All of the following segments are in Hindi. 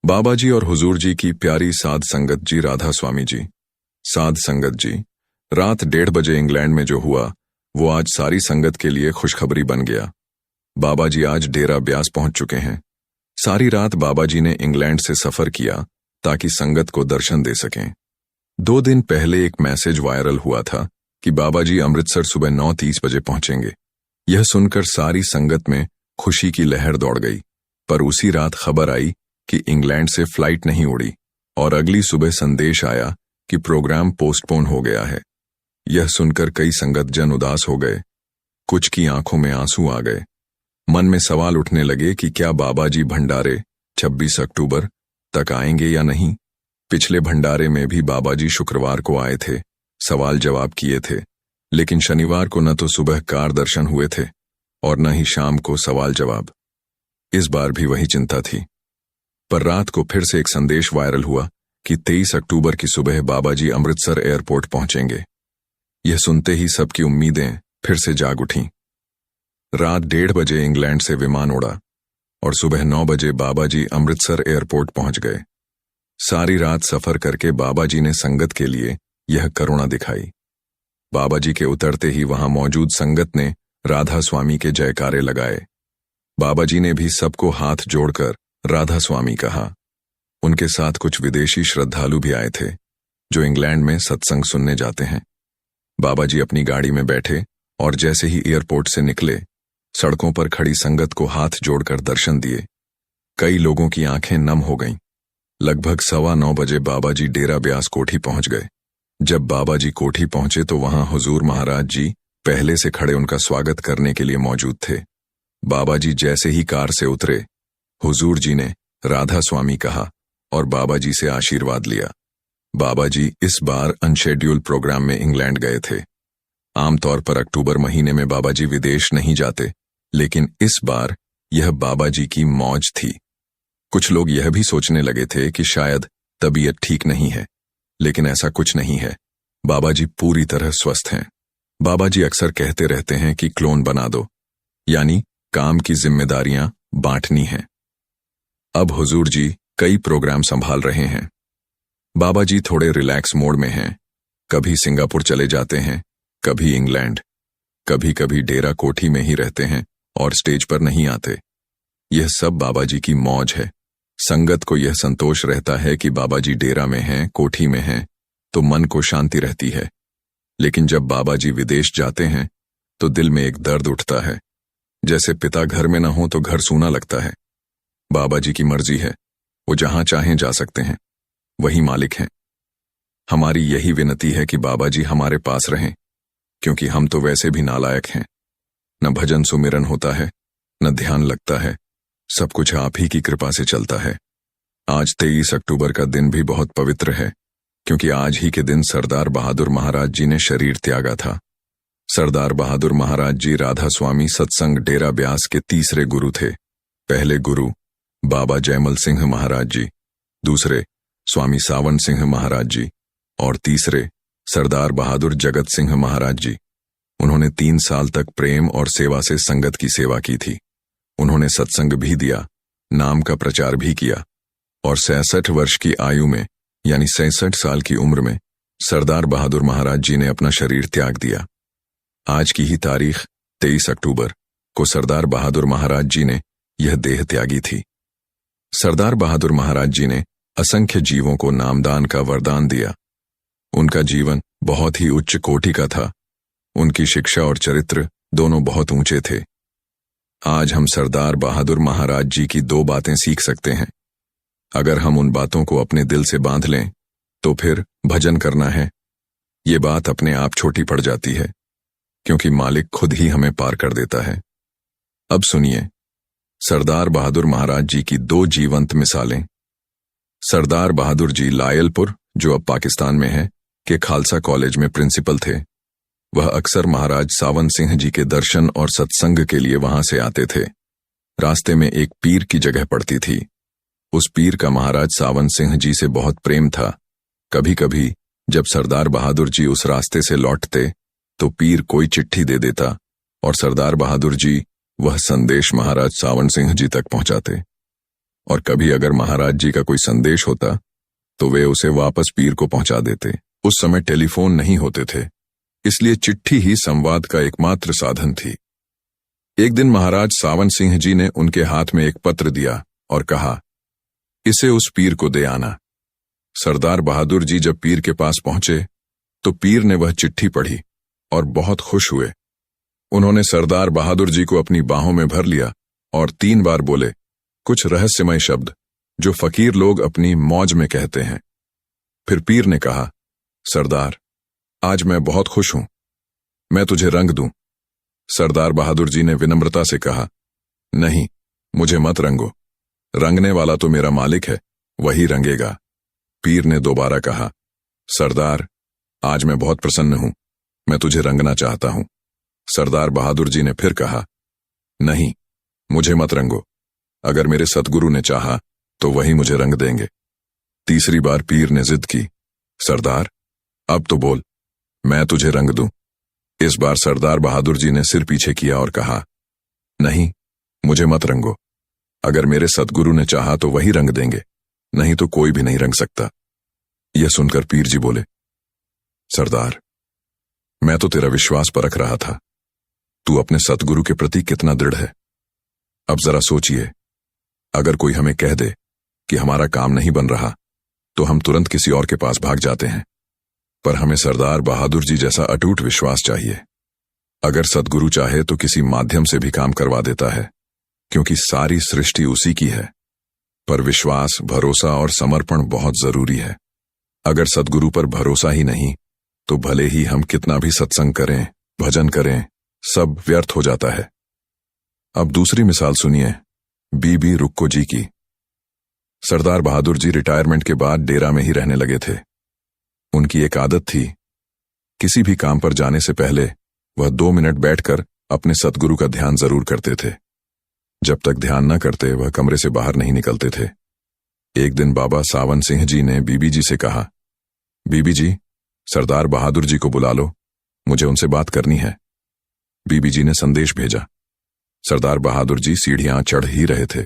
बाबा जी और हुजूर जी की प्यारी साध संगत जी राधा स्वामी जी। साध संगत जी, रात 1:30 बजे इंग्लैंड में जो हुआ वो आज सारी संगत के लिए खुशखबरी बन गया। बाबा जी आज डेरा ब्यास पहुंच चुके हैं। सारी रात बाबा जी ने इंग्लैंड से सफर किया ताकि संगत को दर्शन दे सकें। 2 दिन पहले एक मैसेज वायरल हुआ था कि बाबा जी अमृतसर सुबह 9:30 बजे पहुंचेंगे। यह सुनकर सारी संगत में खुशी की लहर दौड़ गई। पर उसी रात खबर आई कि इंग्लैंड से फ्लाइट नहीं उड़ी और अगली सुबह संदेश आया कि प्रोग्राम पोस्टपोन हो गया है। यह सुनकर कई संगत जन उदास हो गए। कुछ की आंखों में आंसू आ गए। मन में सवाल उठने लगे कि क्या बाबा जी भंडारे 26 अक्टूबर तक आएंगे या नहीं। पिछले भंडारे में भी बाबा जी शुक्रवार को आए थे, सवाल जवाब किए थे, लेकिन शनिवार को न तो सुबह कार दर्शन हुए थे और न ही शाम को सवाल जवाब। इस बार भी वही चिंता थी। पर रात को फिर से एक संदेश वायरल हुआ कि 23 अक्टूबर की सुबह बाबा जी अमृतसर एयरपोर्ट पहुंचेंगे। यह सुनते ही सबकी उम्मीदें फिर से जाग उठीं। रात 1:30 बजे इंग्लैंड से विमान उड़ा और सुबह 9 बजे बाबा जी अमृतसर एयरपोर्ट पहुंच गए। सारी रात सफर करके बाबा जी ने संगत के लिए यह करुणा दिखाई। बाबा जी के उतरते ही वहां मौजूद संगत ने राधा स्वामी के जयकारे लगाए। बाबा जी ने भी सबको हाथ जोड़कर राधा स्वामी कहा। उनके साथ कुछ विदेशी श्रद्धालु भी आए थे जो इंग्लैंड में सत्संग सुनने जाते हैं। बाबा जी अपनी गाड़ी में बैठे और जैसे ही एयरपोर्ट से निकले, सड़कों पर खड़ी संगत को हाथ जोड़कर दर्शन दिए। कई लोगों की आंखें नम हो गईं। लगभग 9:15 बजे बाबा जी डेरा ब्यास कोठी पहुंच गए। जब बाबा जी कोठी पहुंचे तो वहां हुजूर महाराज जी पहले से खड़े उनका स्वागत करने के लिए मौजूद थे। बाबा जी जैसे ही कार से उतरे, हुजूर जी ने राधा स्वामी कहा और बाबा जी से आशीर्वाद लिया। बाबा जी इस बार अनशेड्यूल्ड प्रोग्राम में इंग्लैंड गए थे। आमतौर पर अक्टूबर महीने में बाबा जी विदेश नहीं जाते, लेकिन इस बार यह बाबा जी की मौज थी। कुछ लोग यह भी सोचने लगे थे कि शायद तबीयत ठीक नहीं है, लेकिन ऐसा कुछ नहीं है। बाबा जी पूरी तरह स्वस्थ हैं। बाबा जी अक्सर कहते रहते हैं कि क्लोन बना दो, यानी काम की जिम्मेदारियां बांटनी हैं। अब हुजूर जी कई प्रोग्राम संभाल रहे हैं। बाबा जी थोड़े रिलैक्स मोड में हैं। कभी सिंगापुर चले जाते हैं, कभी इंग्लैंड, कभी कभी डेरा कोठी में ही रहते हैं और स्टेज पर नहीं आते। यह सब बाबा जी की मौज है। संगत को यह संतोष रहता है कि बाबा जी डेरा में हैं, कोठी में हैं, तो मन को शांति रहती है। लेकिन जब बाबा जी विदेश जाते हैं तो दिल में एक दर्द उठता है। जैसे पिता घर में न हो तो घर सूना लगता है। बाबा जी की मर्जी है, वो जहां चाहें जा सकते हैं, वही मालिक हैं। हमारी यही विनती है कि बाबा जी हमारे पास रहें, क्योंकि हम तो वैसे भी नालायक हैं। न भजन सुमिरन होता है, न ध्यान लगता है, सब कुछ आप ही की कृपा से चलता है। आज 23 अक्टूबर का दिन भी बहुत पवित्र है, क्योंकि आज ही के दिन सरदार बहादुर महाराज जी ने शरीर त्यागा था। सरदार बहादुर महाराज जी राधा स्वामी सत्संग डेरा ब्यास के तीसरे गुरु थे। पहले गुरु बाबा जयमल सिंह महाराज जी, दूसरे स्वामी सावन सिंह महाराज जी और तीसरे सरदार बहादुर जगत सिंह महाराज जी। उन्होंने 3 साल तक प्रेम और सेवा से संगत की सेवा की थी। उन्होंने सत्संग भी दिया, नाम का प्रचार भी किया और 66 वर्ष की आयु में, यानी 66 साल की उम्र में, सरदार बहादुर महाराज जी ने अपना शरीर त्याग दिया। आज की ही तारीख 23 अक्टूबर को सरदार बहादुर महाराज जी ने यह देह त्यागी थी। सरदार बहादुर महाराज जी ने असंख्य जीवों को नामदान का वरदान दिया। उनका जीवन बहुत ही उच्च कोटि का था। उनकी शिक्षा और चरित्र दोनों बहुत ऊंचे थे। आज हम सरदार बहादुर महाराज जी की 2 बातें सीख सकते हैं। अगर हम उन बातों को अपने दिल से बांध लें तो फिर भजन करना है। ये बात अपने आप छोटी पड़ जाती है, क्योंकि मालिक खुद ही हमें पार कर देता है। अब सुनिए सरदार बहादुर महाराज जी की 2 जीवंत मिसालें। सरदार बहादुर जी लायलपुर, जो अब पाकिस्तान में है, के खालसा कॉलेज में प्रिंसिपल थे। वह अक्सर महाराज सावन सिंह जी के दर्शन और सत्संग के लिए वहां से आते थे। रास्ते में एक पीर की जगह पड़ती थी। उस पीर का महाराज सावन सिंह जी से बहुत प्रेम था। कभी कभी जब सरदार बहादुर जी उस रास्ते से लौटते तो पीर कोई चिट्ठी दे देता और सरदार बहादुर जी वह संदेश महाराज सावन सिंह जी तक पहुंचाते। और कभी अगर महाराज जी का कोई संदेश होता तो वे उसे वापस पीर को पहुंचा देते। उस समय टेलीफोन नहीं होते थे, इसलिए चिट्ठी ही संवाद का एकमात्र साधन थी। एक दिन महाराज सावन सिंह जी ने उनके हाथ में एक पत्र दिया और कहा, इसे उस पीर को दे आना। सरदार बहादुर जी जब पीर के पास पहुंचे तो पीर ने वह चिट्ठी पढ़ी और बहुत खुश हुए। उन्होंने सरदार बहादुर जी को अपनी बाहों में भर लिया और 3 बार बोले कुछ रहस्यमय शब्द जो फकीर लोग अपनी मौज में कहते हैं। फिर पीर ने कहा, सरदार, आज मैं बहुत खुश हूं, मैं तुझे रंग दूं। सरदार बहादुर जी ने विनम्रता से कहा, नहीं, मुझे मत रंगो, रंगने वाला तो मेरा मालिक है, वही रंगेगा। पीर ने दोबारा कहा, सरदार, आज मैं बहुत प्रसन्न हूं, मैं तुझे रंगना चाहता हूं। सरदार बहादुर जी ने फिर कहा, नहीं, मुझे मत रंगो, अगर मेरे सतगुरु ने चाहा तो वही मुझे रंग देंगे। तीसरी बार पीर ने जिद की, सरदार, अब तो बोल, मैं तुझे रंग दूं। इस बार सरदार बहादुर जी ने सिर पीछे किया और कहा, नहीं, मुझे मत रंगो, अगर मेरे सतगुरु ने चाहा तो वही रंग देंगे, नहीं तो कोई भी नहीं रंग सकता। यह सुनकर पीर जी बोले, सरदार, मैं तो तेरा विश्वास परख रहा था, तू अपने सतगुरु के प्रति कितना दृढ़ है। अब जरा सोचिए, अगर कोई हमें कह दे कि हमारा काम नहीं बन रहा तो हम तुरंत किसी और के पास भाग जाते हैं, पर हमें सरदार बहादुर जी जैसा अटूट विश्वास चाहिए। अगर सतगुरु चाहे तो किसी माध्यम से भी काम करवा देता है, क्योंकि सारी सृष्टि उसी की है। पर विश्वास, भरोसा और समर्पण बहुत जरूरी है। अगर सतगुरु पर भरोसा ही नहीं तो भले ही हम कितना भी सत्संग करें, भजन करें, सब व्यर्थ हो जाता है। अब दूसरी मिसाल सुनिए, बीबी रुक्को जी की। सरदार बहादुर जी रिटायरमेंट के बाद डेरा में ही रहने लगे थे। उनकी एक आदत थी, किसी भी काम पर जाने से पहले वह 2 मिनट बैठकर अपने सतगुरु का ध्यान जरूर करते थे। जब तक ध्यान न करते वह कमरे से बाहर नहीं निकलते थे। एक दिन बाबा सावन सिंह जी ने बीबी जी से कहा, बीबी जी, सरदार बहादुर जी को बुला लो, मुझे उनसे बात करनी है। बीबी जी ने संदेश भेजा। सरदार बहादुर जी सीढ़ियां चढ़ ही रहे थे।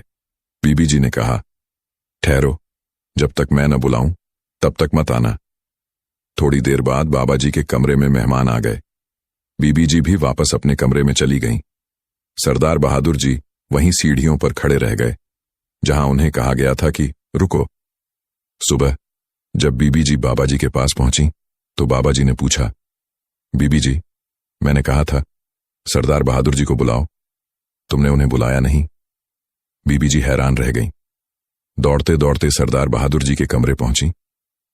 बीबी जी ने कहा, ठहरो, जब तक मैं न बुलाऊं तब तक मत आना। थोड़ी देर बाद बाबा जी के कमरे में मेहमान आ गए। बीबी जी भी वापस अपने कमरे में चली गईं। सरदार बहादुर जी वहीं सीढ़ियों पर खड़े रह गए जहां उन्हें कहा गया था कि रुको। सुबह जब बीबी जी बाबा जी के पास पहुंची तो बाबा जी ने पूछा, बीबी जी, मैंने कहा था सरदार बहादुर जी को बुलाओ, तुमने उन्हें बुलाया नहीं। बीबी जी हैरान रह गईं। दौड़ते दौड़ते सरदार बहादुर जी के कमरे पहुंची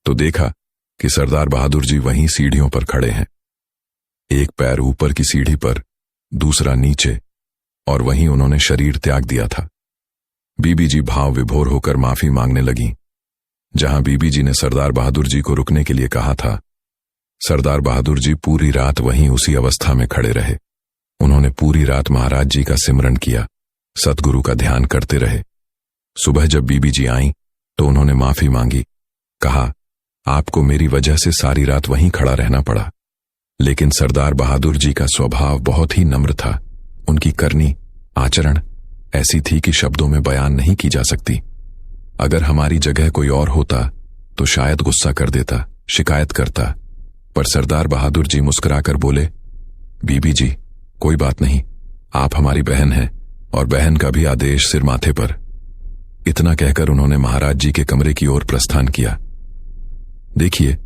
तो देखा कि सरदार बहादुर जी वहीं सीढ़ियों पर खड़े हैं, एक पैर ऊपर की सीढ़ी पर, दूसरा नीचे, और वहीं उन्होंने शरीर त्याग दिया था। बीबी जी भाव विभोर होकर माफी मांगने लगीं। जहां बीबी जी ने सरदार बहादुर जी को रुकने के लिए कहा था, सरदार बहादुर जी पूरी रात वहीं उसी अवस्था में खड़े रहे। उन्होंने पूरी रात महाराज जी का सिमरन किया, सतगुरु का ध्यान करते रहे। सुबह जब बीबी जी आईं तो उन्होंने माफी मांगी, कहा, आपको मेरी वजह से सारी रात वहीं खड़ा रहना पड़ा। लेकिन सरदार बहादुर जी का स्वभाव बहुत ही नम्र था। उनकी करनी, आचरण ऐसी थी कि शब्दों में बयान नहीं की जा सकती। अगर हमारी जगह कोई और होता तो शायद गुस्सा कर देता, शिकायत करता, पर सरदार बहादुर जी मुस्कुराकर बोले, बीबी जी, कोई बात नहीं, आप हमारी बहन हैं और बहन का भी आदेश सिर माथे पर। इतना कहकर उन्होंने महाराज जी के कमरे की ओर प्रस्थान किया। देखिए,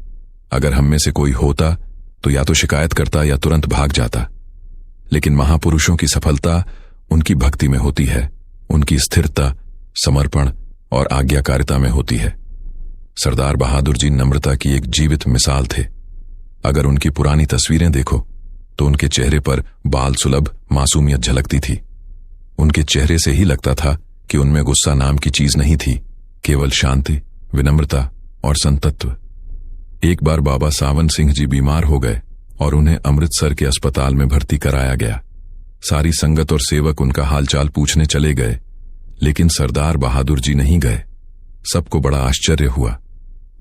अगर हम में से कोई होता तो या तो शिकायत करता या तुरंत भाग जाता, लेकिन महापुरुषों की सफलता उनकी भक्ति में होती है, उनकी स्थिरता, समर्पण और आज्ञाकारिता में होती है। सरदार बहादुर जी नम्रता की एक जीवित मिसाल थे। अगर उनकी पुरानी तस्वीरें देखो तो उनके चेहरे पर बाल सुलभ मासूमियत झलकती थी। उनके चेहरे से ही लगता था कि उनमें गुस्सा नाम की चीज नहीं थी, केवल शांति, विनम्रता और संतत्व। एक बार बाबा सावन सिंह जी बीमार हो गए और उन्हें अमृतसर के अस्पताल में भर्ती कराया गया। सारी संगत और सेवक उनका हालचाल पूछने चले गए, लेकिन सरदार बहादुर जी नहीं गए। सबको बड़ा आश्चर्य हुआ।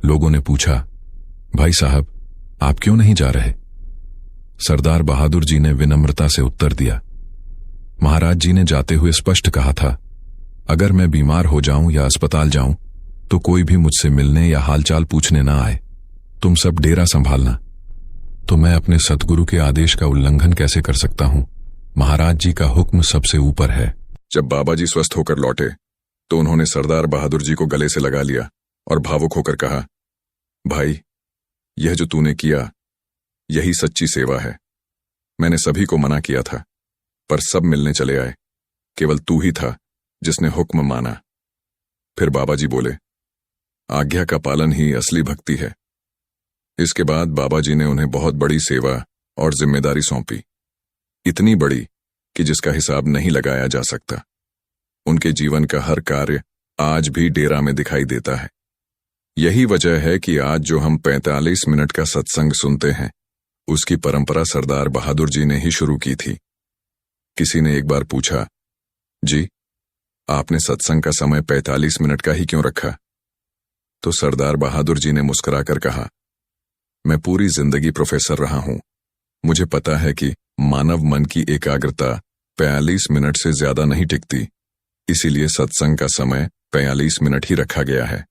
लोगों ने पूछा, भाई साहब, आप क्यों नहीं जा रहे? सरदार बहादुर जी ने विनम्रता से उत्तर दिया, महाराज जी ने जाते हुए स्पष्ट कहा था अगर मैं बीमार हो जाऊं या अस्पताल जाऊं तो कोई भी मुझसे मिलने या हालचाल पूछने ना आए। तुम सब डेरा संभालना। तो मैं अपने सतगुरु के आदेश का उल्लंघन कैसे कर सकता हूं? महाराज जी का हुक्म सबसे ऊपर है। जब बाबा जी स्वस्थ होकर लौटे तो उन्होंने सरदार बहादुर जी को गले से लगा लिया और भावुक होकर कहा, भाई, यह जो तूने किया यही सच्ची सेवा है। मैंने सभी को मना किया था पर सब मिलने चले आए, केवल तू ही था जिसने हुक्म माना। फिर बाबा जी बोले, आज्ञा का पालन ही असली भक्ति है। इसके बाद बाबा जी ने उन्हें बहुत बड़ी सेवा और जिम्मेदारी सौंपी, इतनी बड़ी कि जिसका हिसाब नहीं लगाया जा सकता। उनके जीवन का हर कार्य आज भी डेरा में दिखाई देता है। यही वजह है कि आज जो हम 45 मिनट का सत्संग सुनते हैं उसकी परंपरा सरदार बहादुर जी ने ही शुरू की थी। किसी ने एक बार पूछा, जी, आपने सत्संग का समय 45 मिनट का ही क्यों रखा? तो सरदार बहादुर जी ने मुस्कुराकर कहा, मैं पूरी जिंदगी प्रोफेसर रहा हूं। मुझे पता है कि मानव मन की एकाग्रता 45 मिनट से ज्यादा नहीं टिकती, इसीलिए सत्संग का समय 45 मिनट ही रखा गया है।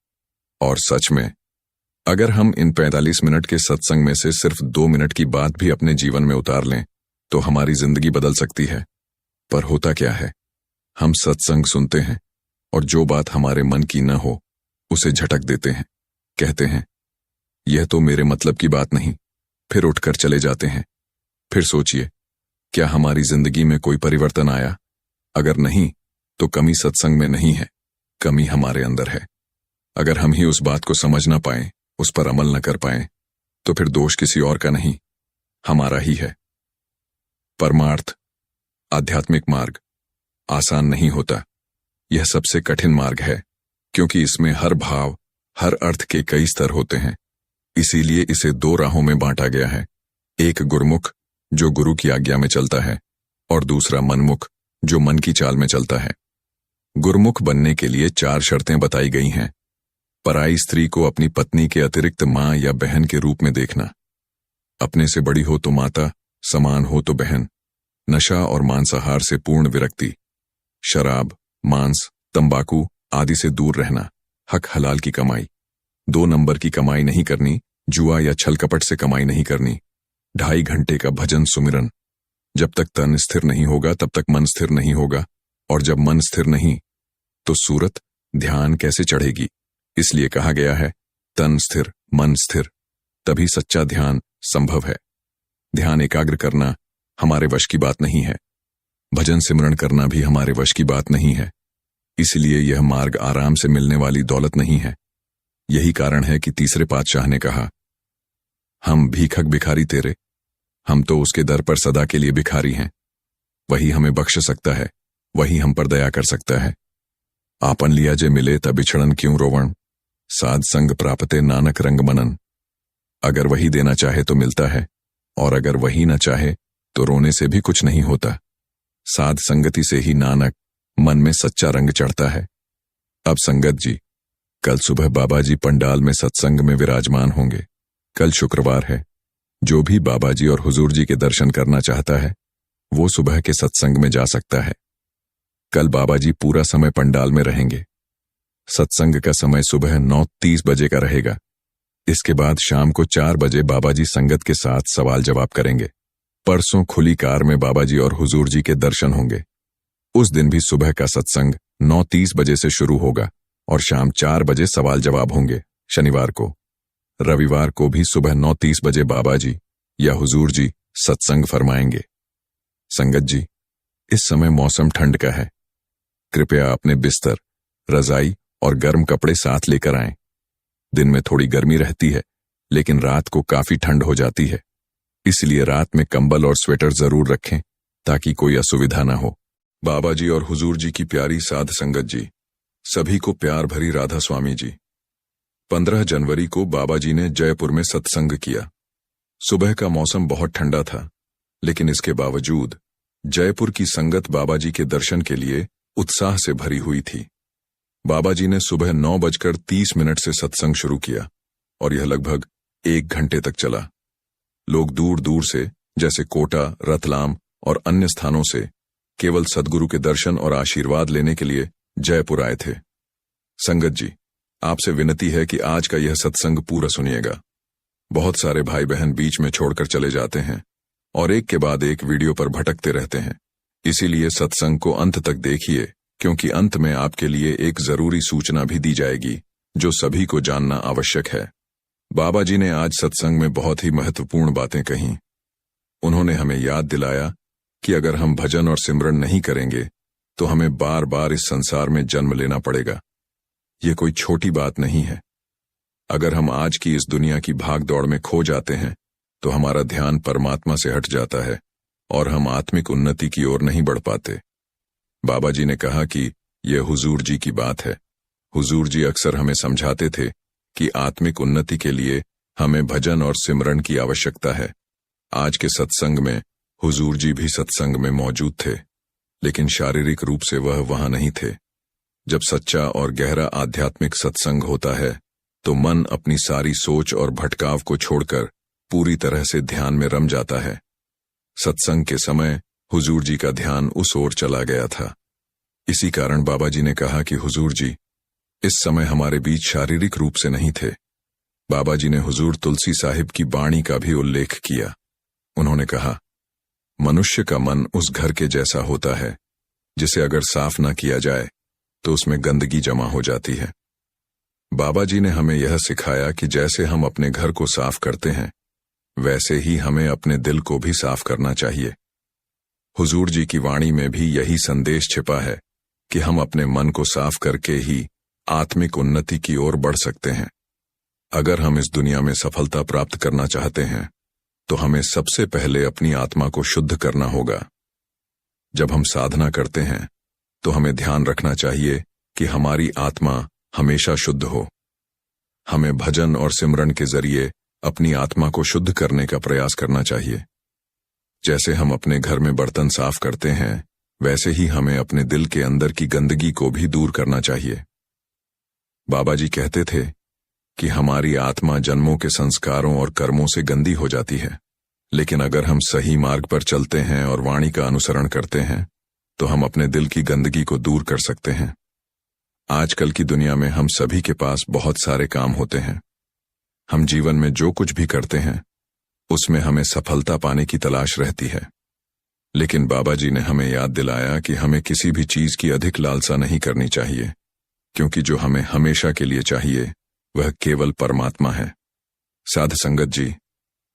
और सच में अगर हम इन 45 मिनट के सत्संग में से सिर्फ 2 मिनट की बात भी अपने जीवन में उतार लें तो हमारी जिंदगी बदल सकती है। पर होता क्या है, हम सत्संग सुनते हैं और जो बात हमारे मन की न हो उसे झटक देते हैं, कहते हैं यह तो मेरे मतलब की बात नहीं, फिर उठकर चले जाते हैं। फिर सोचिए, क्या हमारी जिंदगी में कोई परिवर्तन आया? अगर नहीं तो कमी सत्संग में नहीं है, कमी हमारे अंदर है। अगर हम ही उस बात को समझ ना पाएं, उस पर अमल न कर पाएं, तो फिर दोष किसी और का नहीं, हमारा ही है। परमार्थ, आध्यात्मिक मार्ग आसान नहीं होता। यह सबसे कठिन मार्ग है क्योंकि इसमें हर भाव, हर अर्थ के कई स्तर होते हैं। इसीलिए इसे 2 राहों में बांटा गया है, एक गुरुमुख जो गुरु की आज्ञा में चलता है और दूसरा मनमुख जो मन की चाल में चलता है। गुरुमुख बनने के लिए 4 शर्तें बताई गई हैं। पराई स्त्री को अपनी पत्नी के अतिरिक्त मां या बहन के रूप में देखना, अपने से बड़ी हो तो माता, समान हो तो बहन, नशा और मांसाहार से पूर्ण विरक्ति, शराब, मांस, तंबाकू आदि से दूर रहना, हक हलाल की कमाई, 2 नंबर की कमाई नहीं करनी, जुआ या छल कपट से कमाई नहीं करनी, 2.5 घंटे का भजन सुमिरन। जब तक तन स्थिर नहीं होगा तब तक मन स्थिर नहीं होगा, और जब मन स्थिर नहीं तो सूरत, ध्यान कैसे चढ़ेगी? इसलिए कहा गया है, तन स्थिर, मन स्थिर, तभी सच्चा ध्यान संभव है। ध्यान एकाग्र करना हमारे वश की बात नहीं है, भजन सिमरण करना भी हमारे वश की बात नहीं है। इसलिए यह मार्ग आराम से मिलने वाली दौलत नहीं है। यही कारण है कि तीसरे पातशाह ने कहा, हम भीखक भिखारी तेरे, हम तो उसके दर पर सदा के लिए भिखारी हैं। वही हमें बख्श सकता है, वही हम पर दया कर सकता है। आपन लिया जे मिले तब बिछड़न क्यों रोवण, साध संग प्राप्ते नानक रंग मनन। अगर वही देना चाहे तो मिलता है, और अगर वही न चाहे तो रोने से भी कुछ नहीं होता। साध संगति से ही नानक मन में सच्चा रंग चढ़ता है। अब संगत जी, कल सुबह बाबा जी पंडाल में सत्संग में विराजमान होंगे। कल शुक्रवार है। जो भी बाबा जी और हुजूर जी के दर्शन करना चाहता है वो सुबह के सत्संग में जा सकता है। कल बाबा जी पूरा समय पंडाल में रहेंगे। सत्संग का समय सुबह 9:30 बजे का रहेगा। इसके बाद शाम को 4 बजे बाबा जी संगत के साथ सवाल जवाब करेंगे। परसों खुली कार में बाबा जी और हुजूर जी के दर्शन होंगे। उस दिन भी सुबह का सत्संग 9:30 बजे से शुरू होगा और शाम 4 बजे सवाल जवाब होंगे शनिवार को। रविवार को भी सुबह 9:30 बजे बाबा जी या हुजूर जी सत्संग फरमाएंगे। संगत जी, इस समय मौसम ठंड का है। कृपया अपने बिस्तर, रजाई और गर्म कपड़े साथ लेकर आएं। दिन में थोड़ी गर्मी रहती है लेकिन रात को काफी ठंड हो जाती है, इसलिए रात में कंबल और स्वेटर जरूर रखें ताकि कोई असुविधा ना हो। बाबा जी और हुजूर जी की प्यारी साध संगत जी, सभी को प्यार भरी राधा स्वामी जी। 15 जनवरी को बाबा जी ने जयपुर में सत्संग किया। सुबह का मौसम बहुत ठंडा था, लेकिन इसके बावजूद जयपुर की संगत बाबा जी के दर्शन के लिए उत्साह से भरी हुई थी। बाबा जी ने सुबह 9:30 से सत्संग शुरू किया और यह लगभग 1 घंटे तक चला। लोग दूर दूर से, जैसे कोटा, रतलाम और अन्य स्थानों से केवल सद्गुरु के दर्शन और आशीर्वाद लेने के लिए जयपुर आए थे। संगत जी, आपसे विनती है कि आज का यह सत्संग पूरा सुनिएगा। बहुत सारे भाई बहन बीच में छोड़कर चले जाते हैं और एक के बाद एक वीडियो पर भटकते रहते हैं। इसीलिए सत्संग को अंत तक देखिए, क्योंकि अंत में आपके लिए एक जरूरी सूचना भी दी जाएगी जो सभी को जानना आवश्यक है। बाबा जी ने आज सत्संग में बहुत ही महत्वपूर्ण बातें कहीं। उन्होंने हमें याद दिलाया कि अगर हम भजन और सिमरन नहीं करेंगे तो हमें बार बार इस संसार में जन्म लेना पड़ेगा। ये कोई छोटी बात नहीं है। अगर हम आज की इस दुनिया की भाग दौड़ में खो जाते हैं तो हमारा ध्यान परमात्मा से हट जाता है और हम आत्मिक उन्नति की ओर नहीं बढ़ पाते। बाबा जी ने कहा कि यह हुजूर जी की बात है। हुजूर जी अक्सर हमें समझाते थे कि आत्मिक उन्नति के लिए हमें भजन और सिमरन की आवश्यकता है। आज के सत्संग में हुजूर जी भी सत्संग में मौजूद थे, लेकिन शारीरिक रूप से वह वहां नहीं थे। जब सच्चा और गहरा आध्यात्मिक सत्संग होता है तो मन अपनी सारी सोच और भटकाव को छोड़कर पूरी तरह से ध्यान में रम जाता है। सत्संग के समय हुजूर जी का ध्यान उस ओर चला गया था। इसी कारण बाबा जी ने कहा कि हुजूर जी इस समय हमारे बीच शारीरिक रूप से नहीं थे। बाबा जी ने हुजूर तुलसी साहिब की वाणी का भी उल्लेख किया। उन्होंने कहा, मनुष्य का मन उस घर के जैसा होता है जिसे अगर साफ न किया जाए तो उसमें गंदगी जमा हो जाती है। बाबा जी ने हमें यह सिखाया कि जैसे हम अपने घर को साफ करते हैं वैसे ही हमें अपने दिल को भी साफ करना चाहिए। हुजूर जी की वाणी में भी यही संदेश छिपा है कि हम अपने मन को साफ करके ही आत्मिक उन्नति की ओर बढ़ सकते हैं। अगर हम इस दुनिया में सफलता प्राप्त करना चाहते हैं तो हमें सबसे पहले अपनी आत्मा को शुद्ध करना होगा। जब हम साधना करते हैं तो हमें ध्यान रखना चाहिए कि हमारी आत्मा हमेशा शुद्ध हो। हमें भजन और सिमरन के जरिए अपनी आत्मा को शुद्ध करने का प्रयास करना चाहिए। जैसे हम अपने घर में बर्तन साफ करते हैं वैसे ही हमें अपने दिल के अंदर की गंदगी को भी दूर करना चाहिए। बाबा जी कहते थे कि हमारी आत्मा जन्मों के संस्कारों और कर्मों से गंदी हो जाती है, लेकिन अगर हम सही मार्ग पर चलते हैं और वाणी का अनुसरण करते हैं तो हम अपने दिल की गंदगी को दूर कर सकते हैं। आजकल की दुनिया में हम सभी के पास बहुत सारे काम होते हैं। हम जीवन में जो कुछ भी करते हैं उसमें हमें सफलता पाने की तलाश रहती है, लेकिन बाबा जी ने हमें याद दिलाया कि हमें किसी भी चीज की अधिक लालसा नहीं करनी चाहिए, क्योंकि जो हमें हमेशा के लिए चाहिए वह केवल परमात्मा है। साध संगत जी,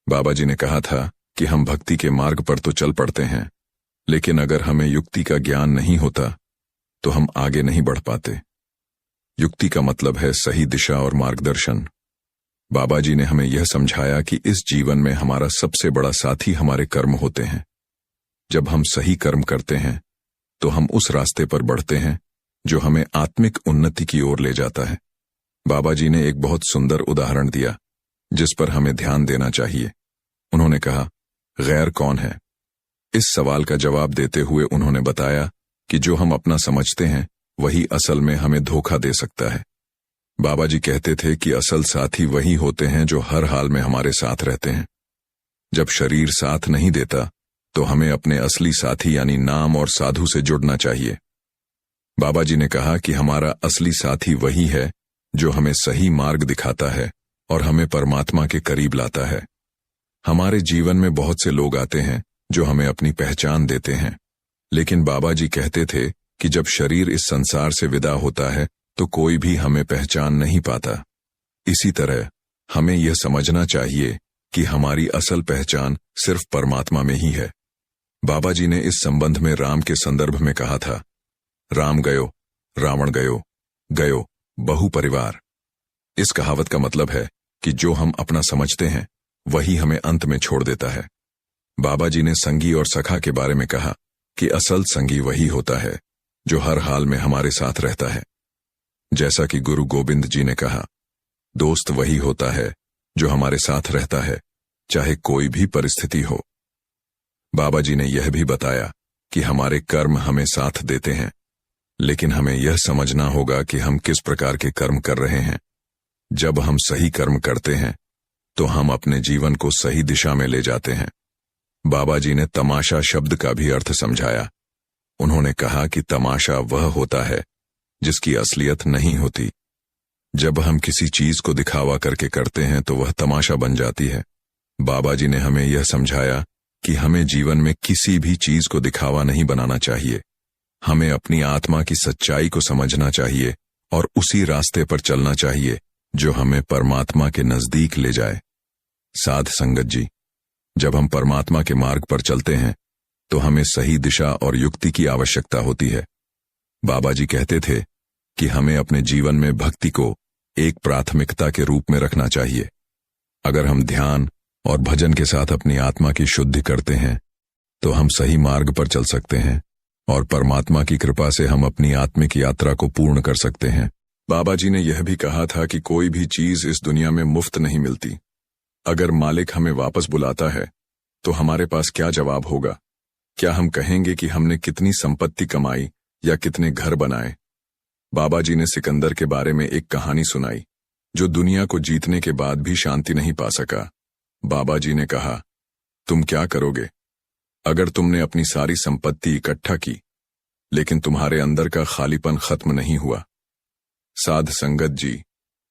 बाबा जी ने कहा था कि हम भक्ति के मार्ग पर तो चल पड़ते हैं, लेकिन अगर हमें युक्ति का ज्ञान नहीं होता तो हम आगे नहीं बढ़ पाते। युक्ति का मतलब है सही दिशा और मार्गदर्शन। बाबा जी ने हमें यह समझाया कि इस जीवन में हमारा सबसे बड़ा साथी हमारे कर्म होते हैं। जब हम सही कर्म करते हैं तो हम उस रास्ते पर बढ़ते हैं जो हमें आत्मिक उन्नति की ओर ले जाता है। बाबा जी ने एक बहुत सुंदर उदाहरण दिया जिस पर हमें ध्यान देना चाहिए। उन्होंने कहा, गैर कौन है? इस सवाल का जवाब देते हुए उन्होंने बताया कि जो हम अपना समझते हैं वही असल में हमें धोखा दे सकता है। बाबा जी कहते थे कि असल साथी वही होते हैं जो हर हाल में हमारे साथ रहते हैं। जब शरीर साथ नहीं देता तो हमें अपने असली साथी यानी नाम और साधु से जुड़ना चाहिए। बाबा जी ने कहा कि हमारा असली साथी वही है जो हमें सही मार्ग दिखाता है और हमें परमात्मा के करीब लाता है। हमारे जीवन में बहुत से लोग आते हैं जो हमें अपनी पहचान देते हैं, लेकिन बाबा जी कहते थे कि जब शरीर इस संसार से विदा होता है तो कोई भी हमें पहचान नहीं पाता। इसी तरह हमें यह समझना चाहिए कि हमारी असल पहचान सिर्फ परमात्मा में ही है। बाबा जी ने इस संबंध में राम के संदर्भ में कहा था, राम गयो, रावण गयो, गयो बहु परिवार। इस कहावत का मतलब है कि जो हम अपना समझते हैं वही हमें अंत में छोड़ देता है। बाबा जी ने संगी और सखा के बारे में कहा कि असल संगी वही होता है जो हर हाल में हमारे साथ रहता है। जैसा कि गुरु गोविंद जी ने कहा, दोस्त वही होता है जो हमारे साथ रहता है चाहे कोई भी परिस्थिति हो। बाबा जी ने यह भी बताया कि हमारे कर्म हमें साथ देते हैं, लेकिन हमें यह समझना होगा कि हम किस प्रकार के कर्म कर रहे हैं। जब हम सही कर्म करते हैं तो हम अपने जीवन को सही दिशा में ले जाते हैं। बाबा जी ने तमाशा शब्द का भी अर्थ समझाया। उन्होंने कहा कि तमाशा वह होता है जिसकी असलियत नहीं होती। जब हम किसी चीज को दिखावा करके करते हैं तो वह तमाशा बन जाती है। बाबा जी ने हमें यह समझाया कि हमें जीवन में किसी भी चीज को दिखावा नहीं बनाना चाहिए। हमें अपनी आत्मा की सच्चाई को समझना चाहिए और उसी रास्ते पर चलना चाहिए जो हमें परमात्मा के नजदीक ले जाए। साध संगत जी, जब हम परमात्मा के मार्ग पर चलते हैं तो हमें सही दिशा और युक्ति की आवश्यकता होती है। बाबा जी कहते थे कि हमें अपने जीवन में भक्ति को एक प्राथमिकता के रूप में रखना चाहिए। अगर हम ध्यान और भजन के साथ अपनी आत्मा की शुद्धि करते हैं तो हम सही मार्ग पर चल सकते हैं और परमात्मा की कृपा से हम अपनी आत्मिक यात्रा को पूर्ण कर सकते हैं। बाबा जी ने यह भी कहा था कि कोई भी चीज इस दुनिया में मुफ्त नहीं मिलती। अगर मालिक हमें वापस बुलाता है तो हमारे पास क्या जवाब होगा? क्या हम कहेंगे कि हमने कितनी संपत्ति कमाई या कितने घर बनाए? बाबा जी ने सिकंदर के बारे में एक कहानी सुनाई जो दुनिया को जीतने के बाद भी शांति नहीं पा सका। बाबा जी ने कहा, तुम क्या करोगे अगर तुमने अपनी सारी संपत्ति इकट्ठा की लेकिन तुम्हारे अंदर का खालीपन खत्म नहीं हुआ? साध संगत जी,